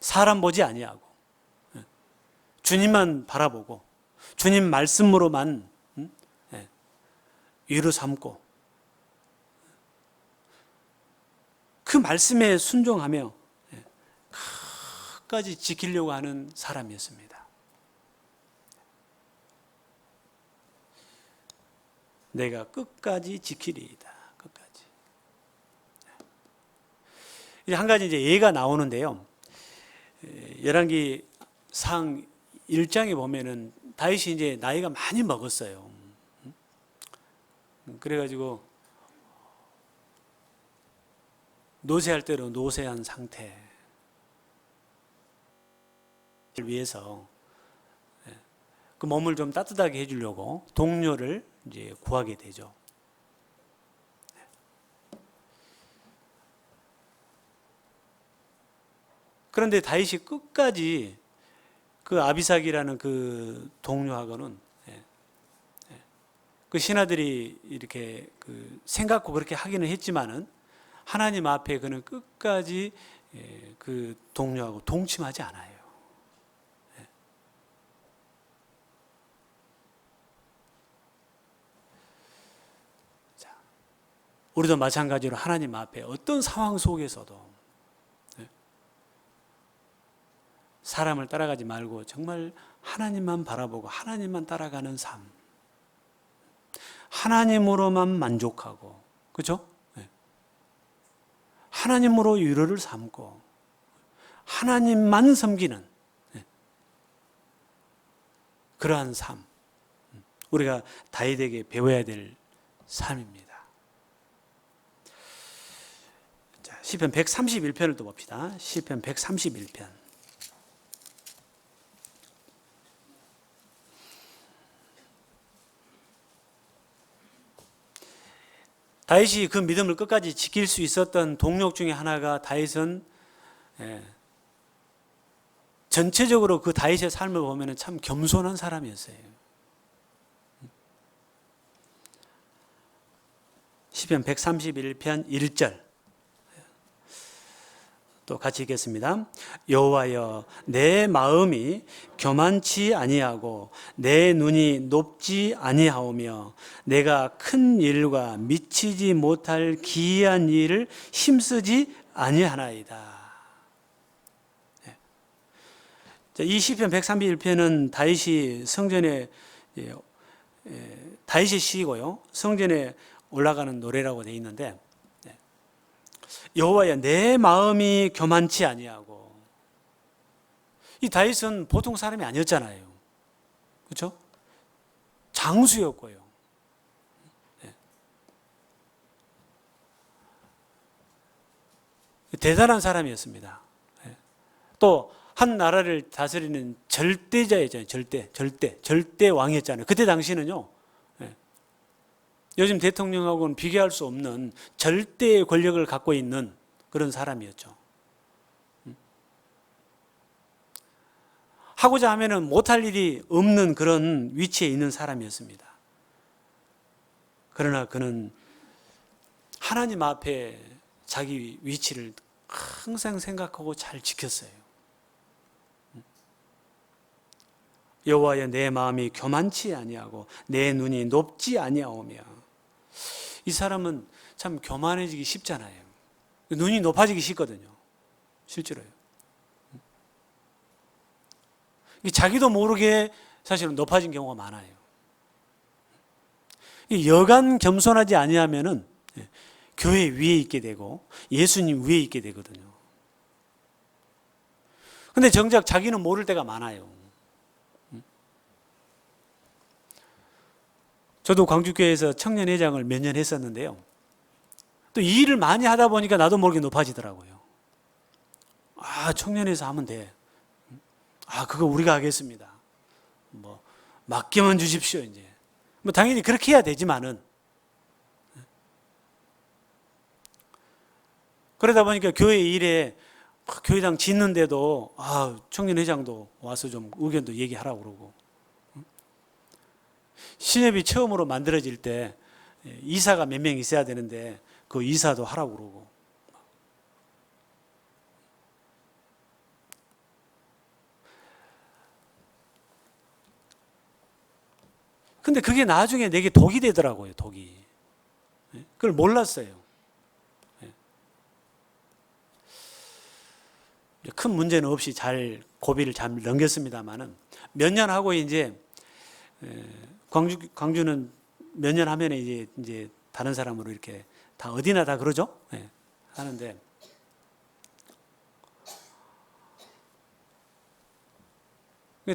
사람 보지 아니하고 주님만 바라보고 주님 말씀으로만 위로 삼고 그 말씀에 순종하며 끝까지 지키려고 하는 사람이었습니다. 내가 끝까지 지키리이다. 끝까지. 이제 한 가지 이제 예가 나오는데요. 열왕기 상 1장에 보면은 다윗이 이제 나이가 많이 먹었어요. 그래가지고 노쇠할 대로 노쇠한 상태 위해서 그 몸을 좀 따뜻하게 해주려고 동료를 이제 구하게 되죠. 그런데 다윗이 끝까지 그 아비삭이라는 그 동료하고는 그 신하들이 이렇게 그 생각고 그렇게 하기는 했지만은 하나님 앞에 그는 끝까지 그 동료하고 동침하지 않아요. 자, 우리도 마찬가지로 하나님 앞에 어떤 상황 속에서도 사람을 따라가지 말고 정말 하나님만 바라보고 하나님만 따라가는 삶, 하나님으로만 만족하고, 그렇죠? 하나님으로 위로를 삼고 하나님만 섬기는 그러한 삶, 우리가 다윗에게 배워야 될 삶입니다. 자, 시편 131편을 또 봅시다. 시편 131편. 다윗이 그 믿음을 끝까지 지킬 수 있었던 동력 중에 하나가 다윗은 전체적으로 그 다윗의 삶을 보면 참 겸손한 사람이었어요. 시편 131편 1절 또 같이 읽겠습니다. 여호와여 내 마음이 교만치 아니하고 내 눈이 높지 아니하오며 내가 큰 일과 미치지 못할 기이한 일을 힘쓰지 아니하나이다. 이 시편 131편은 다윗이 성전에 다윗의 시이고요. 성전에 올라가는 노래라고 되어 있는데 여호와야 내 마음이 교만치 아니하고, 이 다윗은 보통 사람이 아니었잖아요. 그렇죠? 장수였고요. 대단한 사람이었습니다. 또 한 나라를 다스리는 절대자였잖아요. 절대 왕이었잖아요. 그때 당시는요. 요즘 대통령하고는 비교할 수 없는 절대의 권력을 갖고 있는 그런 사람이었죠. 하고자 하면은 못할 일이 없는 그런 위치에 있는 사람이었습니다. 그러나 그는 하나님 앞에 자기 위치를 항상 생각하고 잘 지켰어요. 여호와여 내 마음이 교만치 아니하고 내 눈이 높지 아니하오며. 이 사람은 참 교만해지기 쉽잖아요. 눈이 높아지기 쉽거든요. 실제로요. 자기도 모르게 사실은 높아진 경우가 많아요. 여간 겸손하지 아니하면은 교회 위에 있게 되고 예수님 위에 있게 되거든요. 근데 정작 자기는 모를 때가 많아요. 저도 광주교회에서 청년회장을 몇 년 했었는데요. 또 이 일을 많이 하다 보니까 나도 모르게 높아지더라고요. 청년에서 하면 돼. 그거 우리가 하겠습니다. 뭐 맡기만 주십시오. 이제 뭐 당연히 그렇게 해야 되지만은, 그러다 보니까 교회 일에 교회당 짓는데도 청년회장도 와서 좀 의견도 얘기하라고 그러고, 신협이 처음으로 만들어질 때 이사가 몇 명 있어야 되는데 그 이사도 하라고 그러고, 근데 그게 나중에 내게 독이 되더라고요. 독이. 그걸 몰랐어요. 큰 문제는 없이 잘 고비를 잘 넘겼습니다만은, 몇 년 하고 이제 광주는 몇 년 하면 이제 다른 사람으로 이렇게 다 어디나 다 그러죠. 하는데,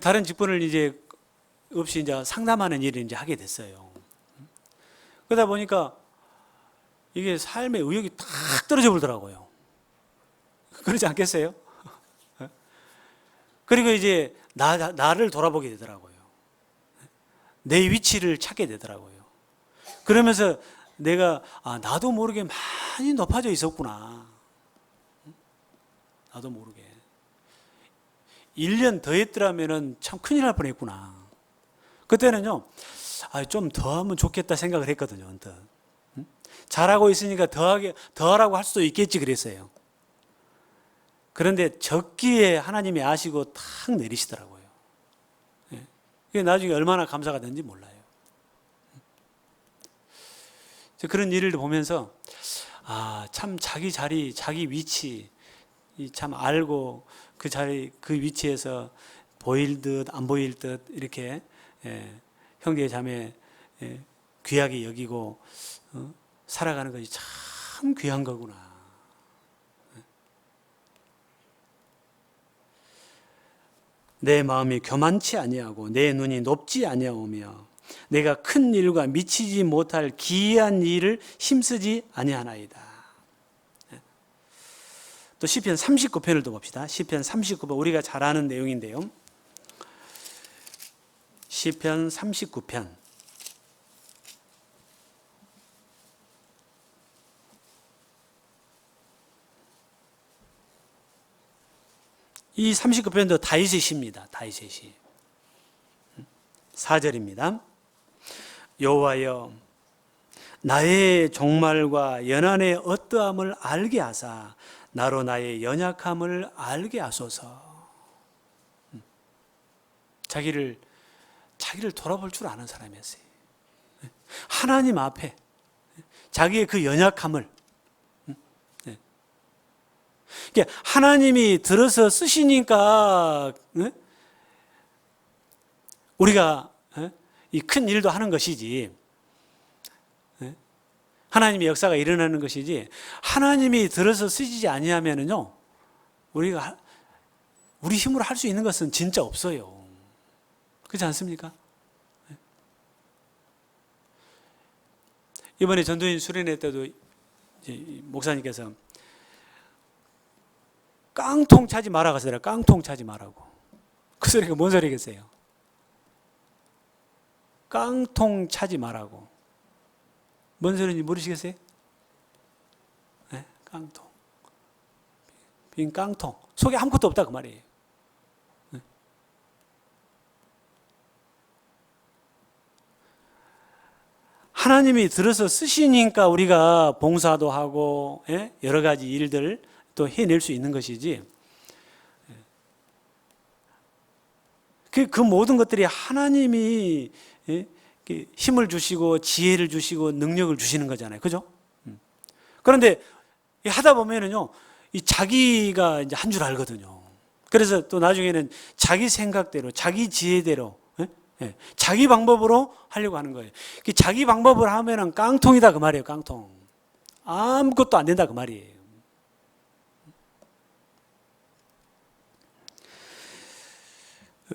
다른 직분을 이제 없이 이제 상담하는 일을 이제 하게 됐어요. 그러다 보니까 이게 삶의 의욕이 탁 떨어져 버리더라고요. 그러지 않겠어요? 그리고 이제 나를 돌아보게 되더라고요. 내 위치를 찾게 되더라고요. 그러면서 내가 나도 모르게 많이 높아져 있었구나. 나도 모르게 1년 더 했더라면 참 큰일 날 뻔했구나. 그때는요, 좀 더 하면 좋겠다 생각을 했거든요. 언뜻. 잘하고 있으니까 더 하라고 할 수도 있겠지 그랬어요. 그런데 적기에 하나님이 아시고 탁 내리시더라고요. 그게 나중에 얼마나 감사가 되는지 몰라요. 그런 일을 보면서 참 자기 자리, 자기 위치 참 알고 그 자리, 그 위치에서 보일 듯 안 보일 듯 이렇게 형제 자매 귀하게 여기고 살아가는 것이 참 귀한 거구나. 내 마음이 교만치 아니하고 내 눈이 높지 아니하오며 내가 큰 일과 미치지 못할 기이한 일을 힘쓰지 아니하나이다. 또 시편 39편을 또 봅시다. 시편 39편 우리가 잘 아는 내용인데요. 시편 39편 이 39편도 다윗의 시입니다. 다윗의 시. 4절입니다. 여호와여 나의 종말과 연한의 어떠함을 알게 하사 나로 나의 연약함을 알게 하소서. 자기를 돌아볼 줄 아는 사람이었어요. 하나님 앞에 자기의 그 연약함을, 하나님이 들어서 쓰시니까 우리가 이 큰 일도 하는 것이지, 하나님의 역사가 일어나는 것이지, 하나님이 들어서 쓰시지 아니하면은요 우리가 우리 힘으로 할 수 있는 것은 진짜 없어요. 그렇지 않습니까? 이번에 전도인 수련회 때도 목사님께서 깡통 차지 마라 하시더라고요. 깡통 차지 마라고. 그 소리가 뭔 소리겠어요? 깡통 차지 마라고. 뭔 소리인지 모르시겠어요? 네, 깡통. 빈 깡통. 속에 아무것도 없다 그 말이에요. 네. 하나님이 들어서 쓰시니까 우리가 봉사도 하고 여러 가지 일들 또 해낼 수 있는 것이지, 그 모든 것들이 하나님이 힘을 주시고 지혜를 주시고 능력을 주시는 거잖아요. 그죠? 그런데 하다 보면은요, 이 자기가 이제 한 줄 알거든요. 그래서 또 나중에는 자기 생각대로, 자기 지혜대로, 자기 방법으로 하려고 하는 거예요. 자기 방법을 하면은 깡통이다 그 말이에요. 깡통. 아무것도 안 된다 그 말이에요.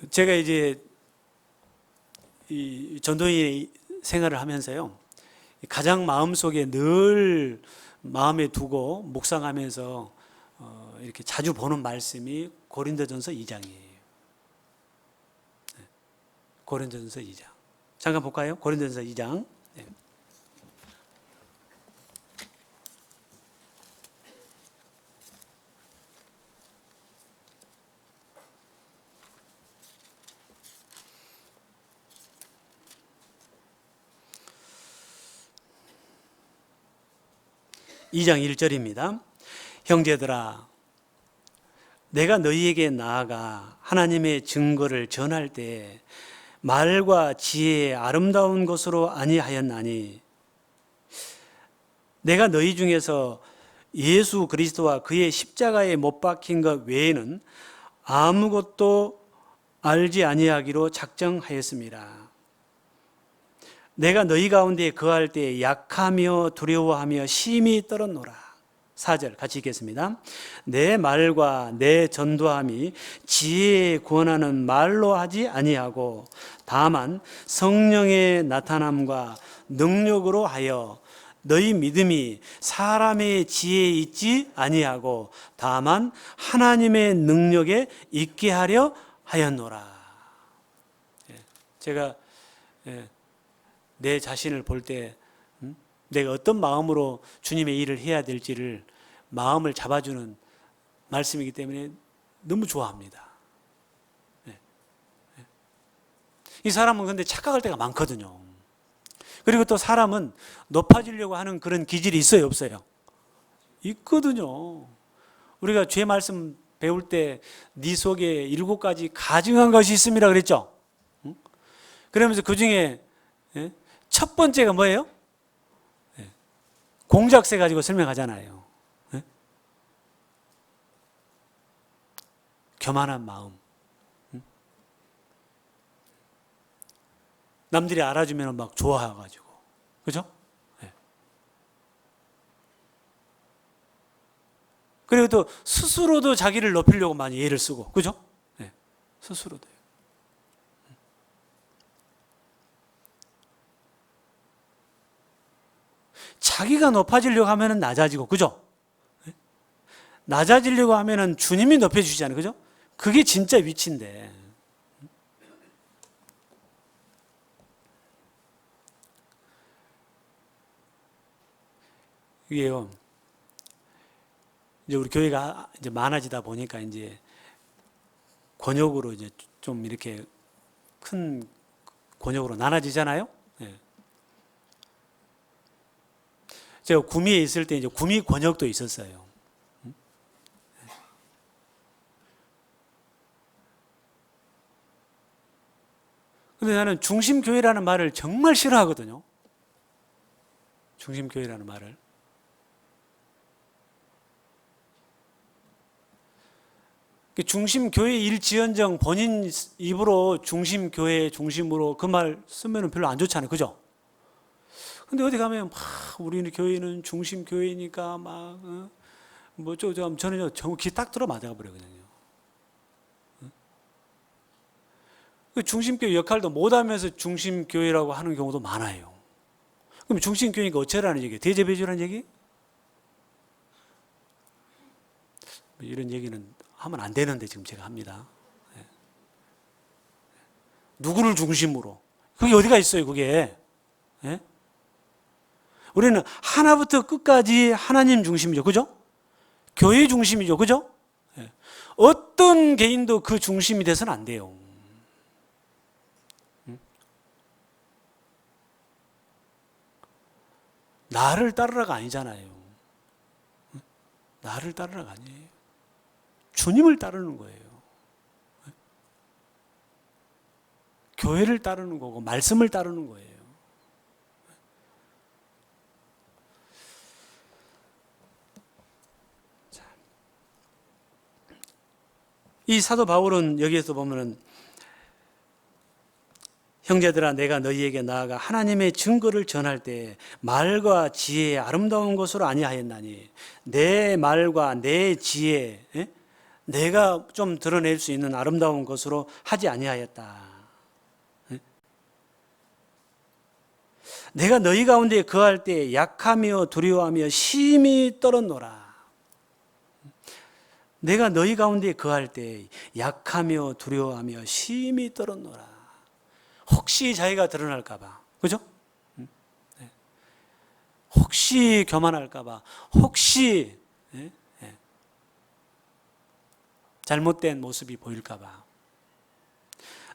제가 이제 이 전도인 생활을 하면서요, 가장 마음속에 늘 마음에 두고 묵상하면서 이렇게 자주 보는 말씀이 고린도전서 2장이에요. 고린도전서 2장. 잠깐 볼까요? 고린도전서 2장. 네. 이 장 1절입니다. 형제들아, 내가 너희에게 나아가 하나님의 증거를 전할 때 말과 지혜의 아름다운 것으로 아니하였나니, 내가 너희 중에서 예수 그리스도와 그의 십자가에 못 박힌 것 외에는 아무것도 알지 아니하기로 작정하였습니다. 내가 너희 가운데 거할 때 약하며 두려워하며 심히 떨었노라. 4절 같이 읽겠습니다. 내 말과 내 전도함이 지혜에 구원하는 말로 하지 아니하고 다만 성령의 나타남과 능력으로 하여 너희 믿음이 사람의 지혜에 있지 아니하고 다만 하나님의 능력에 있게 하려 하였노라. 제가 내 자신을 볼 때 내가 어떤 마음으로 주님의 일을 해야 될지를 마음을 잡아주는 말씀이기 때문에 너무 좋아합니다. 이 사람은 근데 착각할 때가 많거든요. 그리고 또 사람은 높아지려고 하는 그런 기질이 있어요, 없어요? 있거든요. 우리가 죄 말씀 배울 때 네 속에 7가지 가증한 것이 있습니다 그랬죠? 그러면서 그 중에 첫 번째가 뭐예요? 공작새 가지고 설명하잖아요. 교만한 마음. 남들이 알아주면 막 좋아해가지고. 그죠? 그리고 또 스스로도 자기를 높이려고 많이 애를 쓰고. 그죠? 스스로도. 자기가 높아지려고 하면 낮아지고, 그죠? 낮아지려고 하면 주님이 높여주시잖아요, 그죠? 그게 진짜 위치인데. 이게요, 이제 우리 교회가 이제 많아지다 보니까 이제 권역으로 이제 좀 이렇게 큰 권역으로 나눠지잖아요? 제가 구미에 있을 때 이제 구미 권역도 있었어요. 근데 나는 중심교회라는 말을 정말 싫어하거든요. 중심교회라는 말을. 중심교회일지언정 본인 입으로 중심교회 중심으로 그 말 쓰면 별로 안 좋잖아요. 그죠? 근데 어디 가면 막 우리는 교회는 중심교회니까 막 저는 귀 딱 들어 맞아 버리거든요. 그 중심교회 역할도 못하면서 중심교회라고 하는 경우도 많아요. 그럼 중심교회니까 어쩌라는 얘기예요? 대접해주라는 얘기? 이런 얘기는 하면 안 되는데 지금 제가 합니다. 누구를 중심으로? 그게 어디가 있어요, 그게? 우리는 하나부터 끝까지 하나님 중심이죠. 그죠? 교회 중심이죠. 그죠? 어떤 개인도 그 중심이 돼서는 안 돼요. 나를 따르라가 아니잖아요. 나를 따르라가 아니에요. 주님을 따르는 거예요. 교회를 따르는 거고 말씀을 따르는 거예요. 이 사도 바울은 여기에서 보면은 형제들아 내가 너희에게 나아가 하나님의 증거를 전할 때 말과 지혜의 아름다운 것으로 아니하였나니 내 말과 내 지혜 내가 좀 드러낼 수 있는 아름다운 것으로 하지 아니하였다. 내가 너희 가운데 거할 때 약하며 두려워하며 심히 떨었노라. 내가 너희 가운데 거할 때 약하며 두려워하며 심히 떨었노라. 혹시 자기가 드러날까 봐. 그죠? 네. 혹시 교만할까 봐. 혹시 잘못된 모습이 보일까 봐.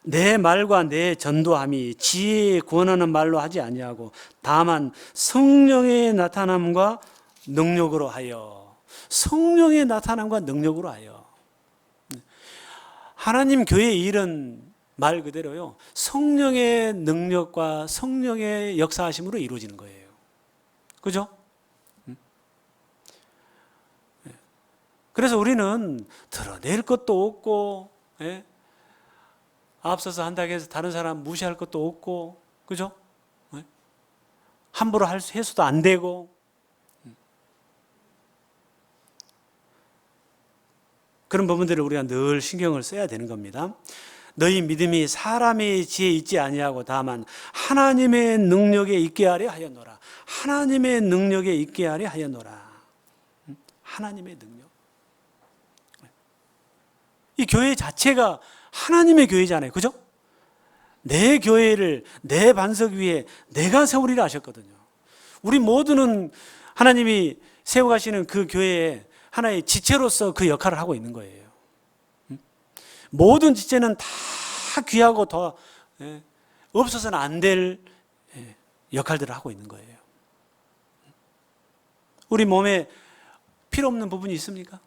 내 말과 내 전도함이 지혜에 구원하는 말로 하지 아니하고 다만 성령의 나타남과 능력으로 하여, 성령의 나타남과 능력으로 하여. 하나님 교회의 일은 말 그대로요, 성령의 능력과 성령의 역사하심으로 이루어지는 거예요. 그죠? 그래서 우리는 드러낼 것도 없고, 앞서서 한다고 해서 다른 사람 무시할 것도 없고, 그죠? 함부로 해서도 안 되고, 그런 부분들을 우리가 늘 신경을 써야 되는 겁니다. 너희 믿음이 사람의 지혜에 있지 아니하고 다만 하나님의 능력에 있게 하려 하였노라. 하나님의 능력에 있게 하려 하였노라. 하나님의 능력. 이 교회 자체가 하나님의 교회잖아요. 그죠? 내 교회를 내 반석 위에 내가 세우리라 하셨거든요. 우리 모두는 하나님이 세워가시는 그 교회에 하나의 지체로서 그 역할을 하고 있는 거예요. 모든 지체는 다 귀하고 더 없어서는 안 될 역할들을 하고 있는 거예요. 우리 몸에 필요 없는 부분이 있습니까?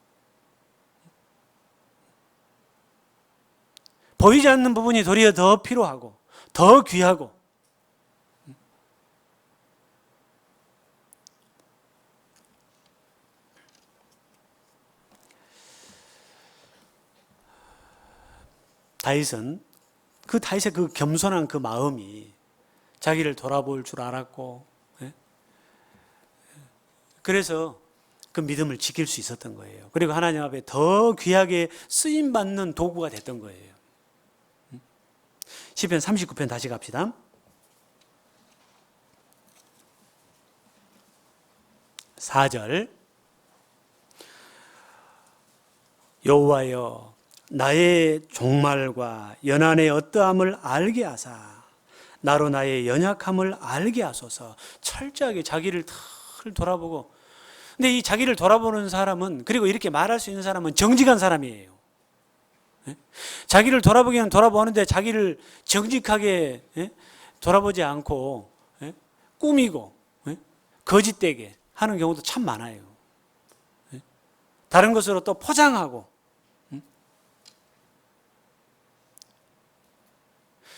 보이지 않는 부분이 도리어 더 필요하고 더 귀하고, 다윗의 그 겸손한 그 마음이 자기를 돌아볼 줄 알았고, 그래서 그 믿음을 지킬 수 있었던 거예요. 그리고 하나님 앞에 더 귀하게 쓰임받는 도구가 됐던 거예요. 시편 39편 다시 갑시다. 4절. 여호와여 나의 종말과 연한의 어떠함을 알게 하사 나로 나의 연약함을 알게 하소서. 철저하게 자기를 늘 돌아보고, 근데 이 자기를 돌아보는 사람은, 그리고 이렇게 말할 수 있는 사람은 정직한 사람이에요. 자기를 돌아보기는 돌아보는데 자기를 정직하게 돌아보지 않고 꾸미고 거짓되게 하는 경우도 참 많아요. 다른 것으로 또 포장하고,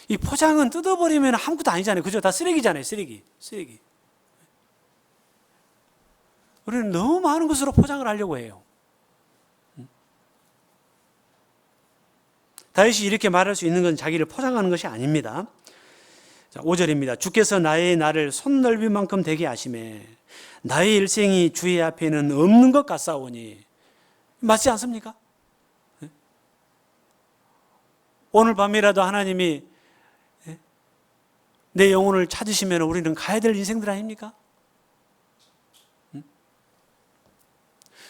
이 포장은 뜯어버리면 아무것도 아니잖아요. 그죠? 다 쓰레기잖아요. 쓰레기. 우리는 너무 많은 것으로 포장을 하려고 해요. 다윗이 이렇게 말할 수 있는 건 자기를 포장하는 것이 아닙니다. 자, 5절입니다. 주께서 나의 날을 손넓이만큼 되게 하시매 나의 일생이 주의 앞에는 없는 것 같사오니. 맞지 않습니까? 오늘 밤이라도 하나님이 내 영혼을 찾으시면 우리는 가야 될 인생들 아닙니까?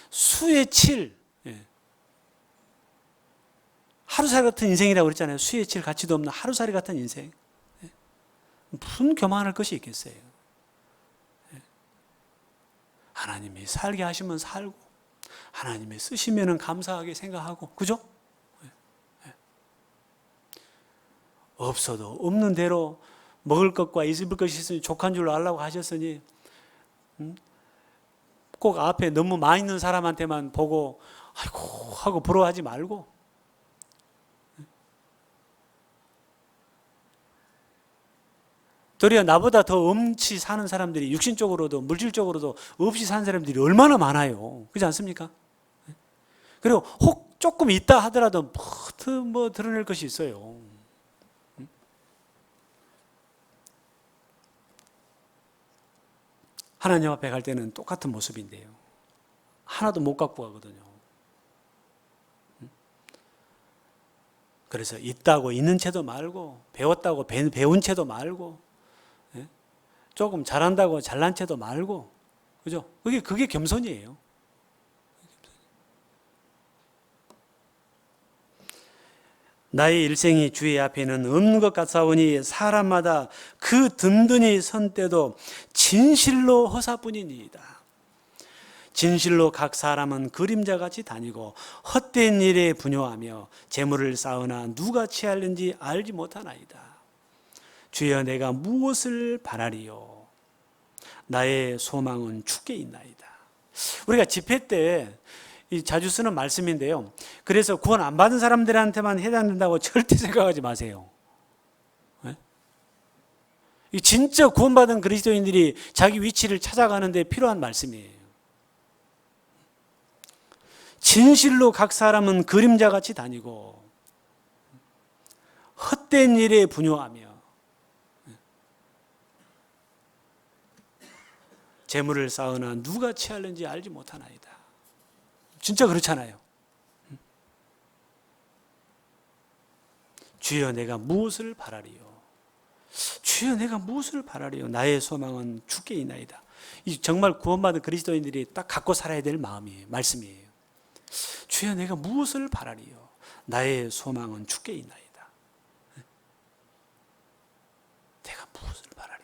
수의 7, 하루살이 같은 인생이라고 그랬잖아요. 수의 7 가치도 없는 하루살이 같은 인생. 무슨 교만할 것이 있겠어요? 하나님이 살게 하시면 살고, 하나님이 쓰시면 감사하게 생각하고, 그죠? 없어도 없는 대로 먹을 것과 입을 것이 있으니 족한 줄로 알라고 하셨으니, 꼭 앞에 너무 많이 있는 사람한테만 보고 아이고 하고 부러워하지 말고, 도리어 나보다 더 엄치 사는 사람들이, 육신적으로도 물질적으로도 없이 사는 사람들이 얼마나 많아요. 그렇지 않습니까? 그리고 혹 조금 있다 하더라도 뭐 드러낼 것이 있어요. 하나님 앞에 갈 때는 똑같은 모습인데요, 하나도 못 갖고 가거든요. 그래서 있다고 있는 채도 말고, 배웠다고 배운 채도 말고, 조금 잘한다고 잘난 채도 말고, 그죠? 그게 겸손이에요. 나의 일생이 주의 앞에는 없는 것 같사오니 사람마다 그 든든히 선 때도 진실로 허사뿐이니이다. 진실로 각 사람은 그림자같이 다니고 헛된 일에 분요하며 재물을 쌓으나 누가 취하는지 알지 못하나이다. 주여 내가 무엇을 바라리요? 나의 소망은 주께 있나이다. 우리가 집회 때 자주 쓰는 말씀인데요. 그래서 구원 안 받은 사람들한테만 해당된다고 절대 생각하지 마세요. 네? 진짜 구원받은 그리스도인들이 자기 위치를 찾아가는 데 필요한 말씀이에요. 진실로 각 사람은 그림자같이 다니고 헛된 일에 분요하며 재물을 쌓으나 누가 취하는지 알지 못하나이다. 진짜 그렇잖아요. 주여 내가 무엇을 바라리요? 주여 내가 무엇을 바라리요? 나의 소망은 주께 있나이다. 이 정말 구원받은 그리스도인들이 딱 갖고 살아야 될 마음이에요. 말씀이에요. 주여 내가 무엇을 바라리요? 나의 소망은 주께 있나이다. 내가 무엇을 바라리요?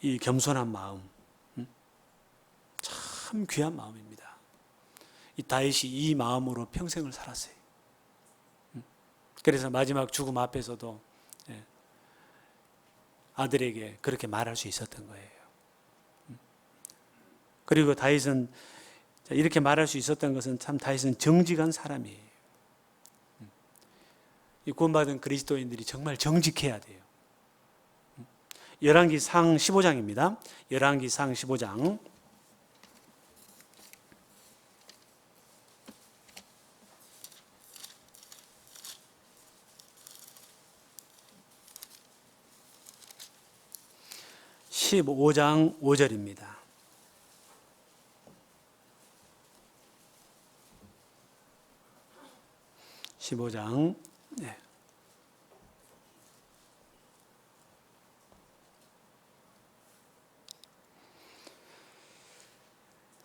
이 겸손한 마음 참 귀한 마음입니다. 이 다윗이 이 마음으로 평생을 살았어요. 그래서 마지막 죽음 앞에서도 아들에게 그렇게 말할 수 있었던 거예요. 그리고 다윗은 이렇게 말할 수 있었던 것은 참 다윗은 정직한 사람이에요. 이 구원받은 그리스도인들이 정말 정직해야 돼요. 열왕기상 15장입니다. 열왕기상 15장 15장 5절입니다. 15장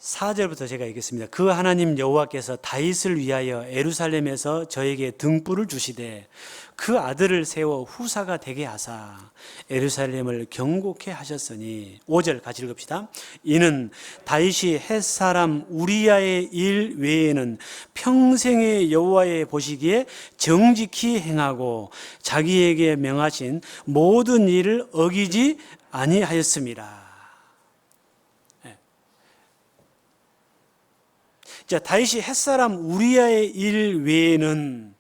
4절부터 제가 읽겠습니다. 그 하나님 여호와께서 다윗을 위하여 예루살렘에서 저에게 등불을 주시되 그 아들을 세워 후사가 되게 하사 예루살렘을 경고케 하셨으니 5절 같이 읽읍시다. 이는 다윗이 햇사람 우리야의 일 외에는 평생의 여호와의 보시기에 정직히 행하고 자기에게 명하신 모든 일을 어기지 아니하였습니다. 자, 다윗이 햇사람 우리야의 일 외에는,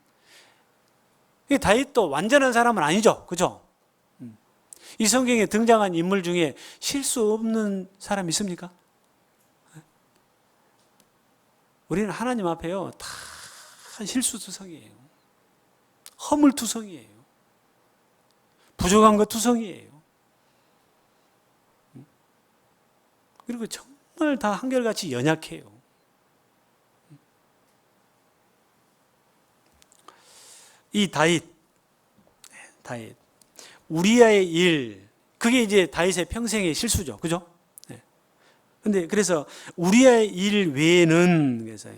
다윗도 완전한 사람은 아니죠. 그죠? 이 성경에 등장한 인물 중에 실수 없는 사람 있습니까? 우리는 하나님 앞에요, 다 실수투성이에요. 허물투성이에요. 부족한 것 투성이에요. 그리고 정말 다 한결같이 연약해요. 이 다윗 우리야의 일, 그게 이제 다윗의 평생의 실수죠. 그죠? 근데 그래서 우리야의 일 외에는 그래서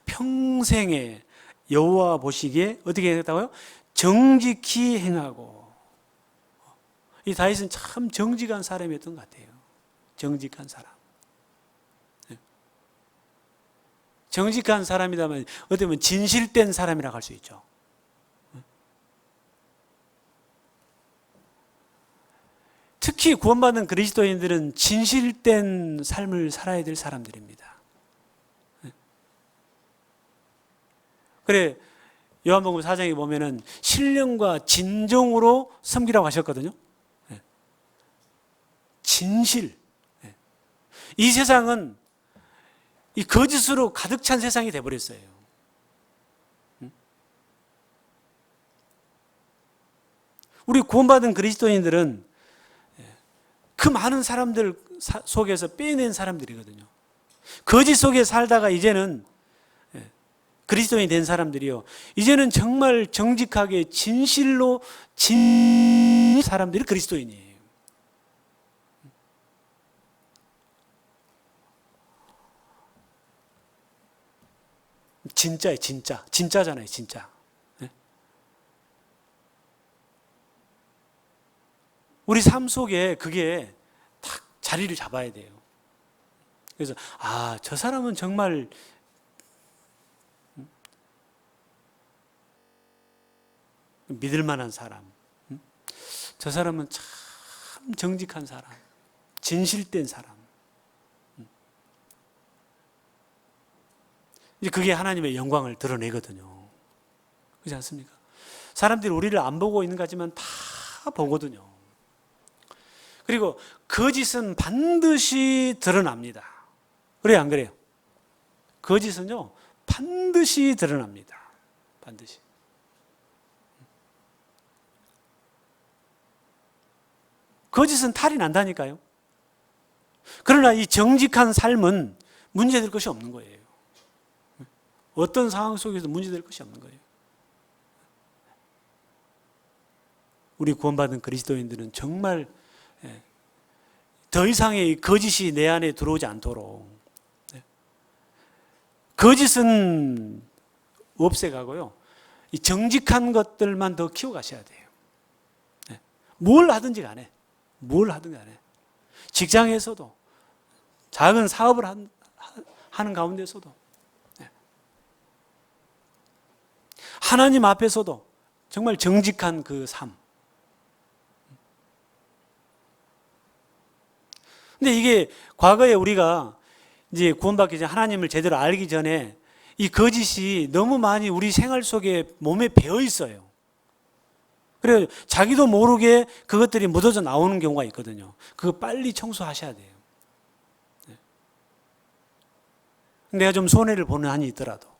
평생에 여호와 보시기에 어떻게 했다고요? 정직히 행하고. 이 다윗은 참 정직한 사람이었던 것 같아요. 정직한 사람. 정직한 사람이라면 어떻게 보면 진실된 사람이라고 할 수 있죠. 특히 구원받은 그리스도인들은 진실된 삶을 살아야 될 사람들입니다. 그래, 요한복음 4장에 보면은 신령과 진정으로 섬기라고 하셨거든요. 진실. 이 세상은 이 거짓으로 가득 찬 세상이 돼버렸어요. 우리 구원받은 그리스도인들은 그 많은 사람들 속에서 빼낸 사람들이거든요. 거짓 속에 살다가 이제는 그리스도인이 된 사람들이요, 이제는 정말 정직하게 진실로 진 사람들이 그리스도인이에요. 진짜예요, 진짜. 진짜잖아요, 진짜. 네? 우리 삶 속에 그게 딱 자리를 잡아야 돼요. 그래서 저 사람은 정말 믿을 만한 사람. 저 사람은 참 정직한 사람. 진실된 사람. 이제 그게 하나님의 영광을 드러내거든요. 그렇지 않습니까? 사람들이 우리를 안 보고 있는 것 같지만 다 보거든요. 그리고 거짓은 반드시 드러납니다. 그래요, 안 그래요? 거짓은요, 반드시 드러납니다. 반드시. 거짓은 탈이 난다니까요. 그러나 이 정직한 삶은 문제될 것이 없는 거예요. 어떤 상황 속에서 문제될 것이 없는 거예요. 우리 구원받은 그리스도인들은 정말 더 이상의 거짓이 내 안에 들어오지 않도록 거짓은 없애가고요. 이 정직한 것들만 더 키워가셔야 돼요. 뭘 하든지 간에, 뭘 하든지 간에, 직장에서도, 작은 사업을 하는 가운데서도, 하나님 앞에서도 정말 정직한 그 삶. 근데 이게 과거에 우리가 이제 구원받기 전에 하나님을 제대로 알기 전에 이 거짓이 너무 많이 우리 생활 속에 몸에 배어 있어요. 그래서 자기도 모르게 그것들이 묻어져 나오는 경우가 있거든요. 그거 빨리 청소하셔야 돼요. 내가 좀 손해를 보는 한이 있더라도.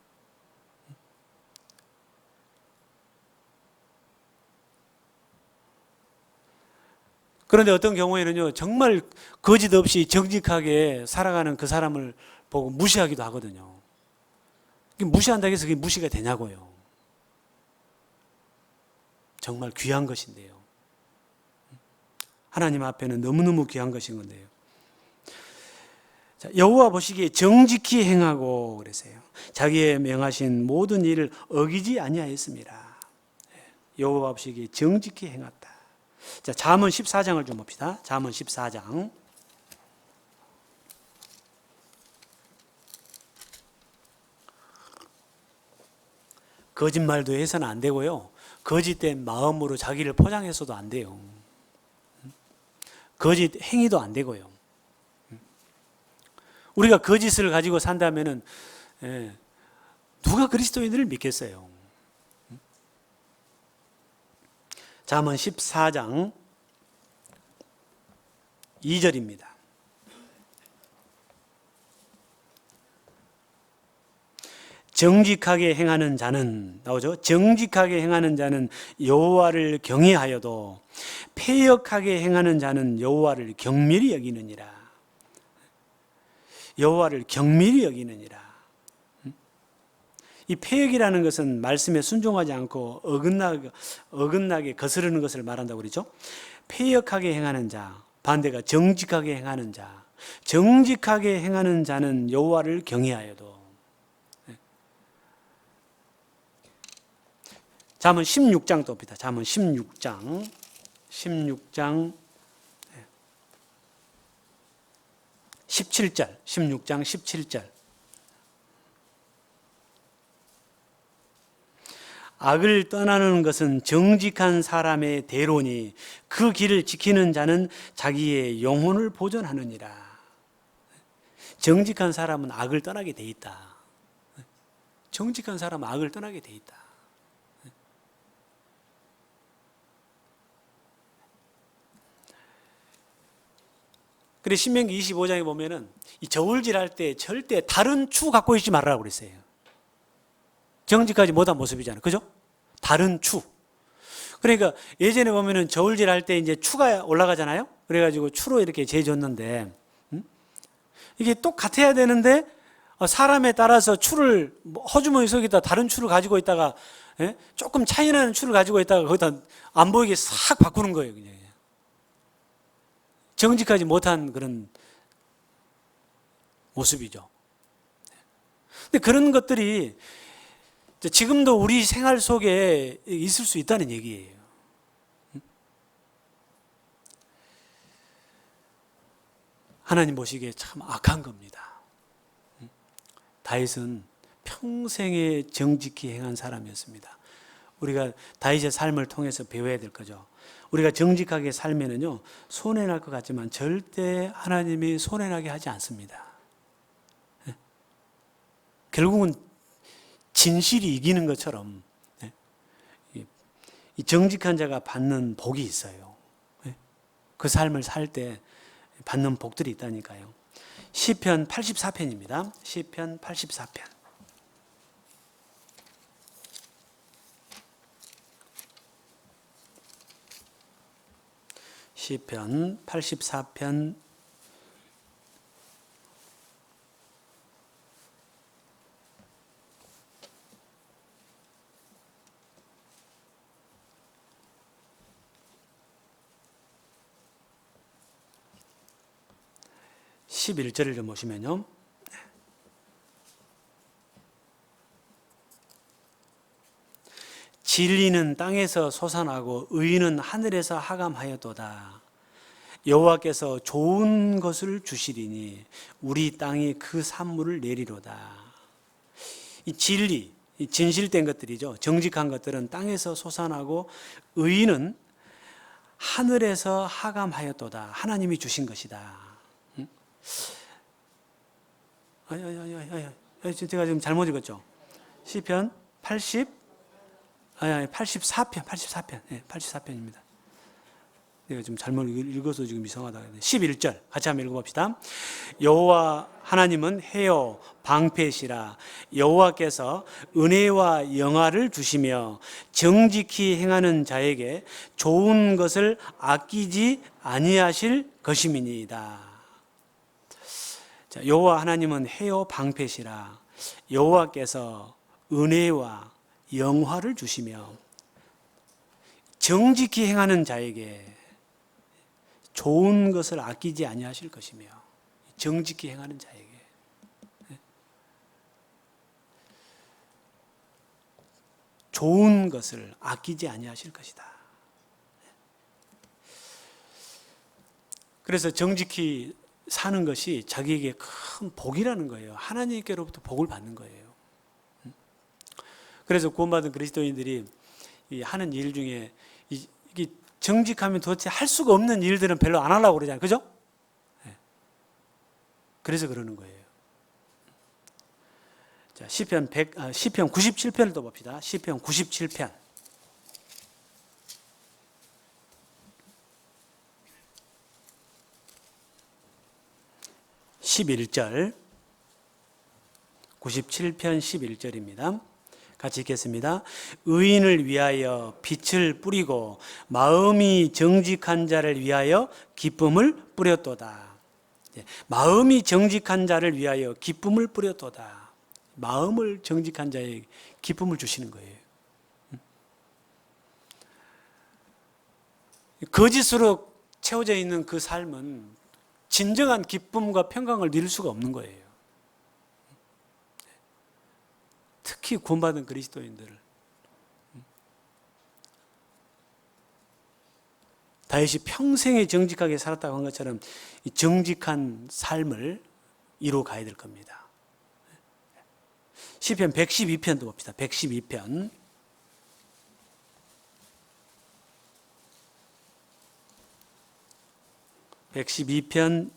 그런데 어떤 경우에는요, 정말 거짓 없이 정직하게 살아가는 그 사람을 보고 무시하기도 하거든요. 무시한다고 해서 그게 무시가 되냐고요. 정말 귀한 것인데요. 하나님 앞에는 너무너무 귀한 것인 건데요. 자, 여호와 보시기에 정직히 행하고 그랬어요. 자기의 명하신 모든 일을 어기지 아니하였습니다. 여호와 보시기에 정직히 행했다. 자, 잠언 14장을 좀 봅시다. 잠언 14장. 거짓말도 해서는 안 되고요. 거짓된 마음으로 자기를 포장해서도 안 돼요. 거짓 행위도 안 되고요. 우리가 거짓을 가지고 산다면은 누가 그리스도인들을 믿겠어요? 잠언 14장 2절입니다. 정직하게 행하는 자는 나오죠? 정직하게 행하는 자는 여호와를 경외하여도 패역하게 행하는 자는 여호와를 경밀히 여기느니라. 여호와를 경밀히 여기느니라. 이 패역이라는 것은 말씀에 순종하지 않고 어긋나게 거스르는 것을 말한다고 그러죠. 패역하게 행하는 자, 반대가 정직하게 행하는 자. 정직하게 행하는 자는 여호와를 경외하여도. 잠언 16장 또 봅니다. 잠언 16장 17절 16장 17절. 악을 떠나는 것은 정직한 사람의 대로니 그 길을 지키는 자는 자기의 영혼을 보존하느니라. 정직한 사람은 악을 떠나게 돼 있다. 정직한 사람은 악을 떠나게 돼 있다. 그래서 신명기 25장에 보면은 이 저울질할 때 절대 다른 추 갖고 있지 말라고 그랬어요. 정직하지 못한 모습이잖아요. 그죠? 다른 추. 그러니까 예전에 보면은 저울질할 때 이제 추가 올라가잖아요. 그래가지고 추로 이렇게 재줬는데, 이게 똑같아야 되는데 사람에 따라서 추를 허주머니 속에다 다른 추를 가지고 있다가 조금 차이나는 추를 가지고 있다가 거기다 안 보이게 싹 바꾸는 거예요. 그냥. 정직하지 못한 그런 모습이죠. 근데 그런 것들이 지금도 우리 생활 속에 있을 수 있다는 얘기예요. 하나님 보시기에 참 악한 겁니다. 다윗은 평생에 정직히 행한 사람이었습니다. 우리가 다윗의 삶을 통해서 배워야 될 거죠. 우리가 정직하게 살면은요, 손해날 것 같지만 절대 하나님이 손해나게 하지 않습니다. 결국은 진실이 이기는 것처럼 이 정직한 자가 받는 복이 있어요. 그 삶을 살 때 받는 복들이 있다니까요. 시편 84편입니다. 시편 84편. 시편 84편 11절을 좀 보시면요. 진리는 땅에서 솟아나고 의인은 하늘에서 하감하였도다. 여호와께서 좋은 것을 주시리니 우리 땅이 그 산물을 내리로다. 이 진리, 이 진실된 것들이죠. 정직한 것들은 땅에서 솟아나고 의인은 하늘에서 하감하였도다. 하나님이 주신 것이다. 제가 지금 잘못 읽었죠. 시편 84편. 네, 84편입니다. 내가 지금 잘못 읽어서 지금 이상하다. 11절 같이 한번 읽어봅시다. 여호와 하나님은 해요 방패시라. 여호와께서 은혜와 영화를 주시며 정직히 행하는 자에게 좋은 것을 아끼지 아니하실 것임이니이다. 여호와 하나님은 해요 방패시라. 여호와께서 은혜와 영화를 주시며 정직히 행하는 자에게 좋은 것을 아끼지 아니하실 것이며, 정직히 행하는 자에게 좋은 것을 아끼지 아니하실 것이다. 그래서 정직히 사는 것이 자기에게 큰 복이라는 거예요. 하나님께로부터 복을 받는 거예요. 그래서 구원받은 그리스도인들이 하는 일 중에 이게 정직하면 도대체 할 수가 없는 일들은 별로 안 하려고 그러잖아요. 그죠? 그래서 그러는 거예요. 자, 시편 97편을 또 봅시다. 시편 97편. 11절, 97편 11절입니다. 같이 읽겠습니다. 의인을 위하여 빛을 뿌리고 마음이 정직한 자를 위하여 기쁨을 뿌렸도다. 마음이 정직한 자를 위하여 기쁨을 뿌렸도다. 마음을 정직한 자에게 기쁨을 주시는 거예요. 거짓으로 채워져 있는 그 삶은 진정한 기쁨과 평강을 누릴 수가 없는 거예요. 특히 구원받은 그리스도인들을. 다윗이 평생에 정직하게 살았다고 한 것처럼 이 정직한 삶을 이루어 가야 될 겁니다. 시편 112편도 봅시다. 112편. 112편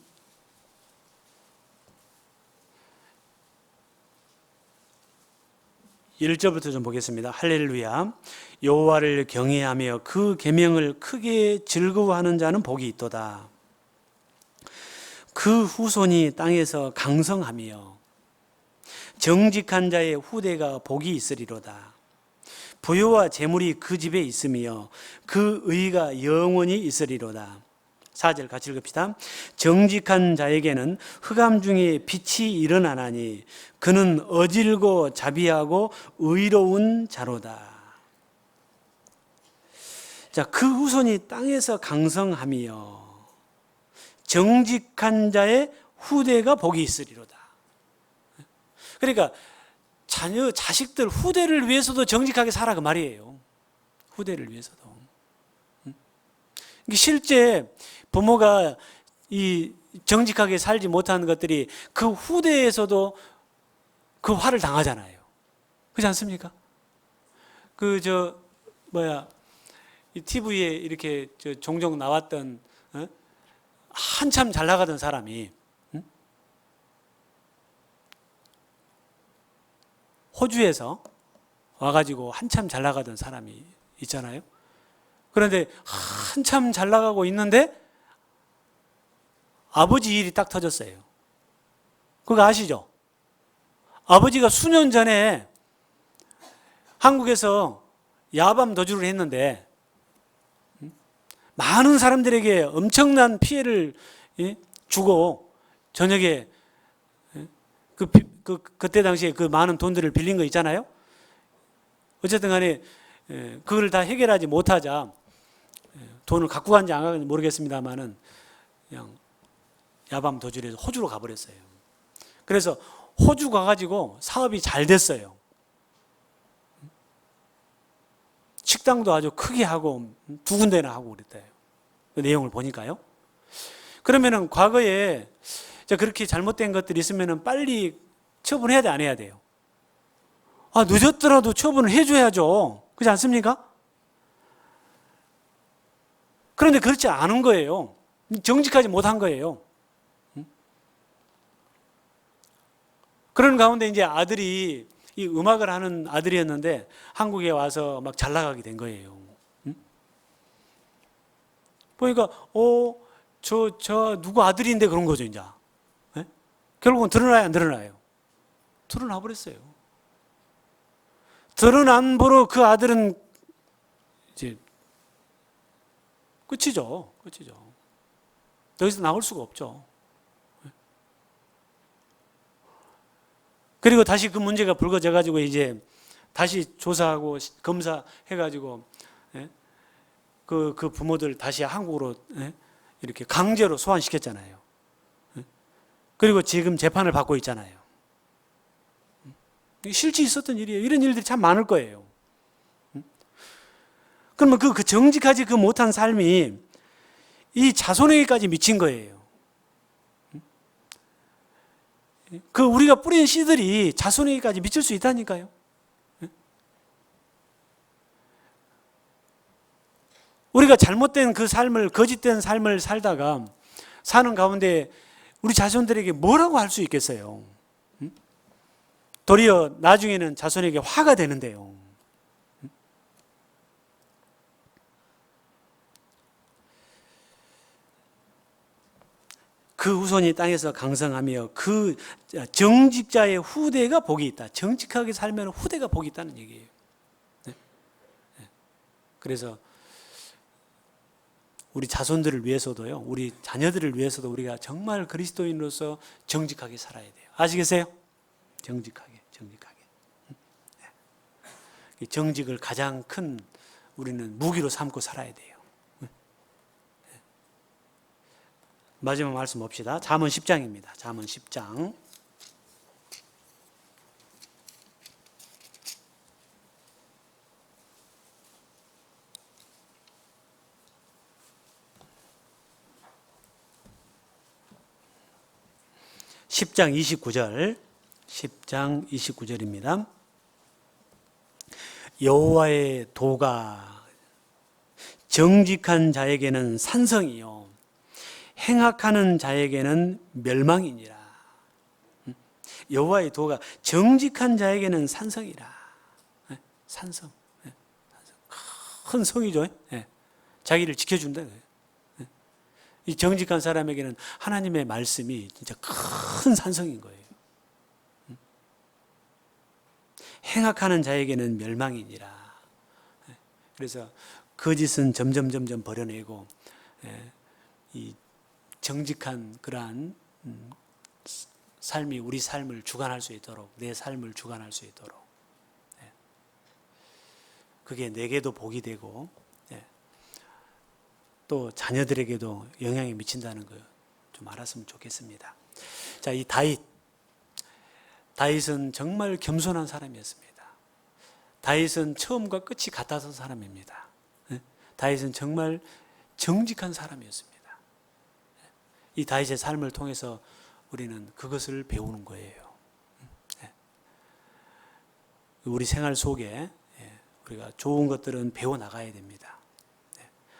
1절부터 좀 보겠습니다. 할렐루야. 여호와를 경외하며 그 계명을 크게 즐거워하는 자는 복이 있도다. 그 후손이 땅에서 강성하며 정직한 자의 후대가 복이 있으리로다. 부요와 재물이 그 집에 있으며 그 의가 영원히 있으리로다. 4절 같이 읽읍시다. 정직한 자에게는 흑암 중에 빛이 일어나나니 그는 어질고 자비하고 의로운 자로다. 자, 그 후손이 땅에서 강성하며 정직한 자의 후대가 복이 있으리로다. 그러니까 자식들, 후대를 위해서도 정직하게 살아 그 말이에요. 후대를 위해서도. 실제 부모가 이 정직하게 살지 못하는 것들이 그 후대에서도 그 화를 당하잖아요. 그렇지 않습니까? 이 TV에 이렇게 종종 나왔던, 한참 잘 나가던 사람이, 호주에서 와가지고 한참 잘 나가던 사람이 있잖아요. 그런데 한참 잘 나가고 있는데 아버지 일이 딱 터졌어요. 그거 아시죠? 아버지가 수년 전에 한국에서 야밤 도주를 했는데 많은 사람들에게 엄청난 피해를 주고 저녁에 그때 당시에 그 많은 돈들을 빌린 거 있잖아요. 어쨌든 간에 그걸 다 해결하지 못하자 돈을 갖고 간지 안 간지 모르겠습니다만은 그냥 야밤 도주를 해서 호주로 가버렸어요. 그래서 호주 가가지고 사업이 잘 됐어요. 식당도 아주 크게 하고 2군데나 하고 그랬대요. 그 내용을 보니까요. 그러면은 과거에 그렇게 잘못된 것들이 있으면은 빨리 처분해야 돼, 안 해야 돼요? 늦었더라도 처분을 해줘야죠. 그렇지 않습니까? 그런데 그렇지 않은 거예요. 정직하지 못한 거예요. 그런 가운데 이제 아들이 이 음악을 하는 아들이었는데 한국에 와서 막 잘 나가게 된 거예요. 보니까 저 누구 아들인데 그런 거죠, 이제. 결국은 드러나요, 안 드러나요? 드러나 버렸어요. 드러난 보로 그 아들은 이제 끝이죠. 여기서 나올 수가 없죠. 그리고 다시 그 문제가 불거져 가지고 이제 다시 조사하고 검사해 가지고 그 부모들 다시 한국으로 이렇게 강제로 소환시켰잖아요. 그리고 지금 재판을 받고 있잖아요. 실제 있었던 일이에요. 이런 일들이 참 많을 거예요. 그러면 그 정직하지 못한 삶이 이 자손에게까지 미친 거예요. 우리가 뿌린 씨들이 자손에게까지 미칠 수 있다니까요. 우리가 잘못된 그 삶을, 거짓된 삶을 살다가 사는 가운데 우리 자손들에게 뭐라고 할 수 있겠어요? 도리어 나중에는 자손에게 화가 되는데요. 그 후손이 땅에서 강성하며 그 정직자의 후대가 복이 있다. 정직하게 살면 후대가 복이 있다는 얘기예요. 그래서 우리 자손들을 위해서도요, 우리 자녀들을 위해서도 우리가 정말 그리스도인으로서 정직하게 살아야 돼요. 아시겠어요? 정직하게. 정직을 가장 큰 우리는 무기로 삼고 살아야 돼요. 마지막 말씀 봅시다. 잠언 10장입니다. 잠언 10장. (10장) 29절. 10장 29절입니다. 여호와의 도가 정직한 자에게는 산성이요 행악하는 자에게는 멸망이니라. 여호와의 도가 정직한 자에게는 산성이라. 산성. 큰 성이죠. 자기를 지켜준다. 이 정직한 사람에게는 하나님의 말씀이 진짜 큰 산성인 거예요. 행악하는 자에게는 멸망이니라. 그래서 거짓은 점점 버려내고 이 정직한 그러한 삶이 우리 삶을 주관할 수 있도록, 내 삶을 주관할 수 있도록, 그게 내게도 복이 되고 또 자녀들에게도 영향이 미친다는 거 좀 알았으면 좋겠습니다. 자, 이 다윗 다윗은 정말 겸손한 사람이었습니다. 다윗은 처음과 끝이 같았던 사람입니다. 다윗은 정말 정직한 사람이었습니다. 이 다윗의 삶을 통해서 우리는 그것을 배우는 거예요. 우리 생활 속에 우리가 좋은 것들은 배워나가야 됩니다.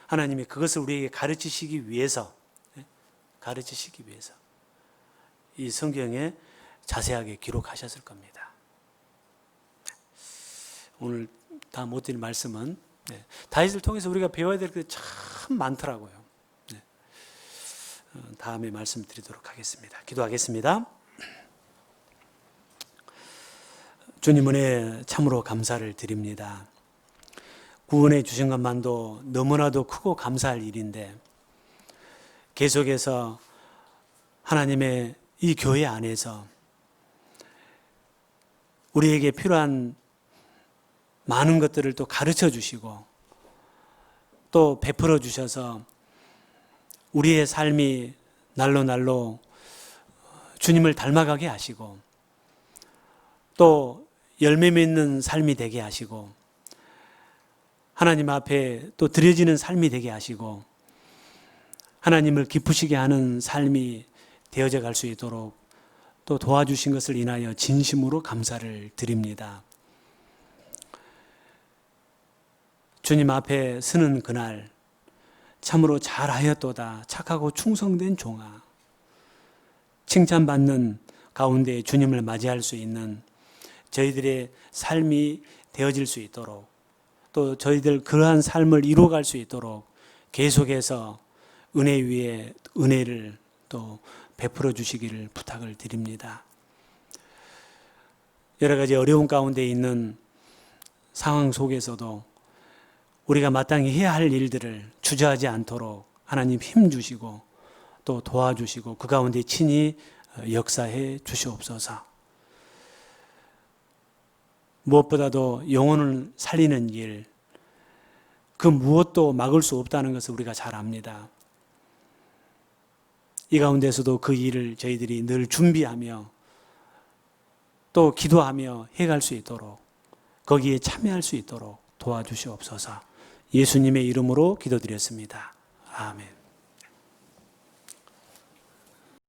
하나님이 그것을 우리에게 가르치시기 위해서 이 성경에 자세하게 기록하셨을 겁니다. 오늘 다 못 드릴 말씀은 다윗을 통해서 우리가 배워야 될 게 참 많더라고요. 다음에 말씀드리도록 하겠습니다. 기도하겠습니다. 주님 은혜 참으로 감사를 드립니다. 구원해 주신 것만도 너무나도 크고 감사할 일인데 계속해서 하나님의 이 교회 안에서 우리에게 필요한 많은 것들을 또 가르쳐 주시고 또 베풀어 주셔서 우리의 삶이 날로 날로 주님을 닮아가게 하시고 또 열매 맺는 삶이 되게 하시고 하나님 앞에 또 드려지는 삶이 되게 하시고 하나님을 기쁘시게 하는 삶이 되어져 갈 수 있도록 또 도와주신 것을 인하여 진심으로 감사를 드립니다. 주님 앞에 서는 그날 참으로 잘하였도다 착하고 충성된 종아, 칭찬받는 가운데 주님을 맞이할 수 있는 저희들의 삶이 되어질 수 있도록 또 저희들 그러한 삶을 이루어갈 수 있도록 계속해서 은혜 위에 은혜를 또 베풀어 주시기를 부탁을 드립니다. 여러 가지 어려운 가운데 있는 상황 속에서도 우리가 마땅히 해야 할 일들을 주저하지 않도록 하나님 힘 주시고 또 도와주시고 그 가운데 친히 역사해 주시옵소서. 무엇보다도 영혼을 살리는 일, 그 무엇도 막을 수 없다는 것을 우리가 잘 압니다. 이 가운데서도 그 일을 저희들이 늘 준비하며 또 기도하며 해갈 수 있도록 거기에 참여할 수 있도록 도와주시옵소서. 예수님의 이름으로 기도드렸습니다. 아멘.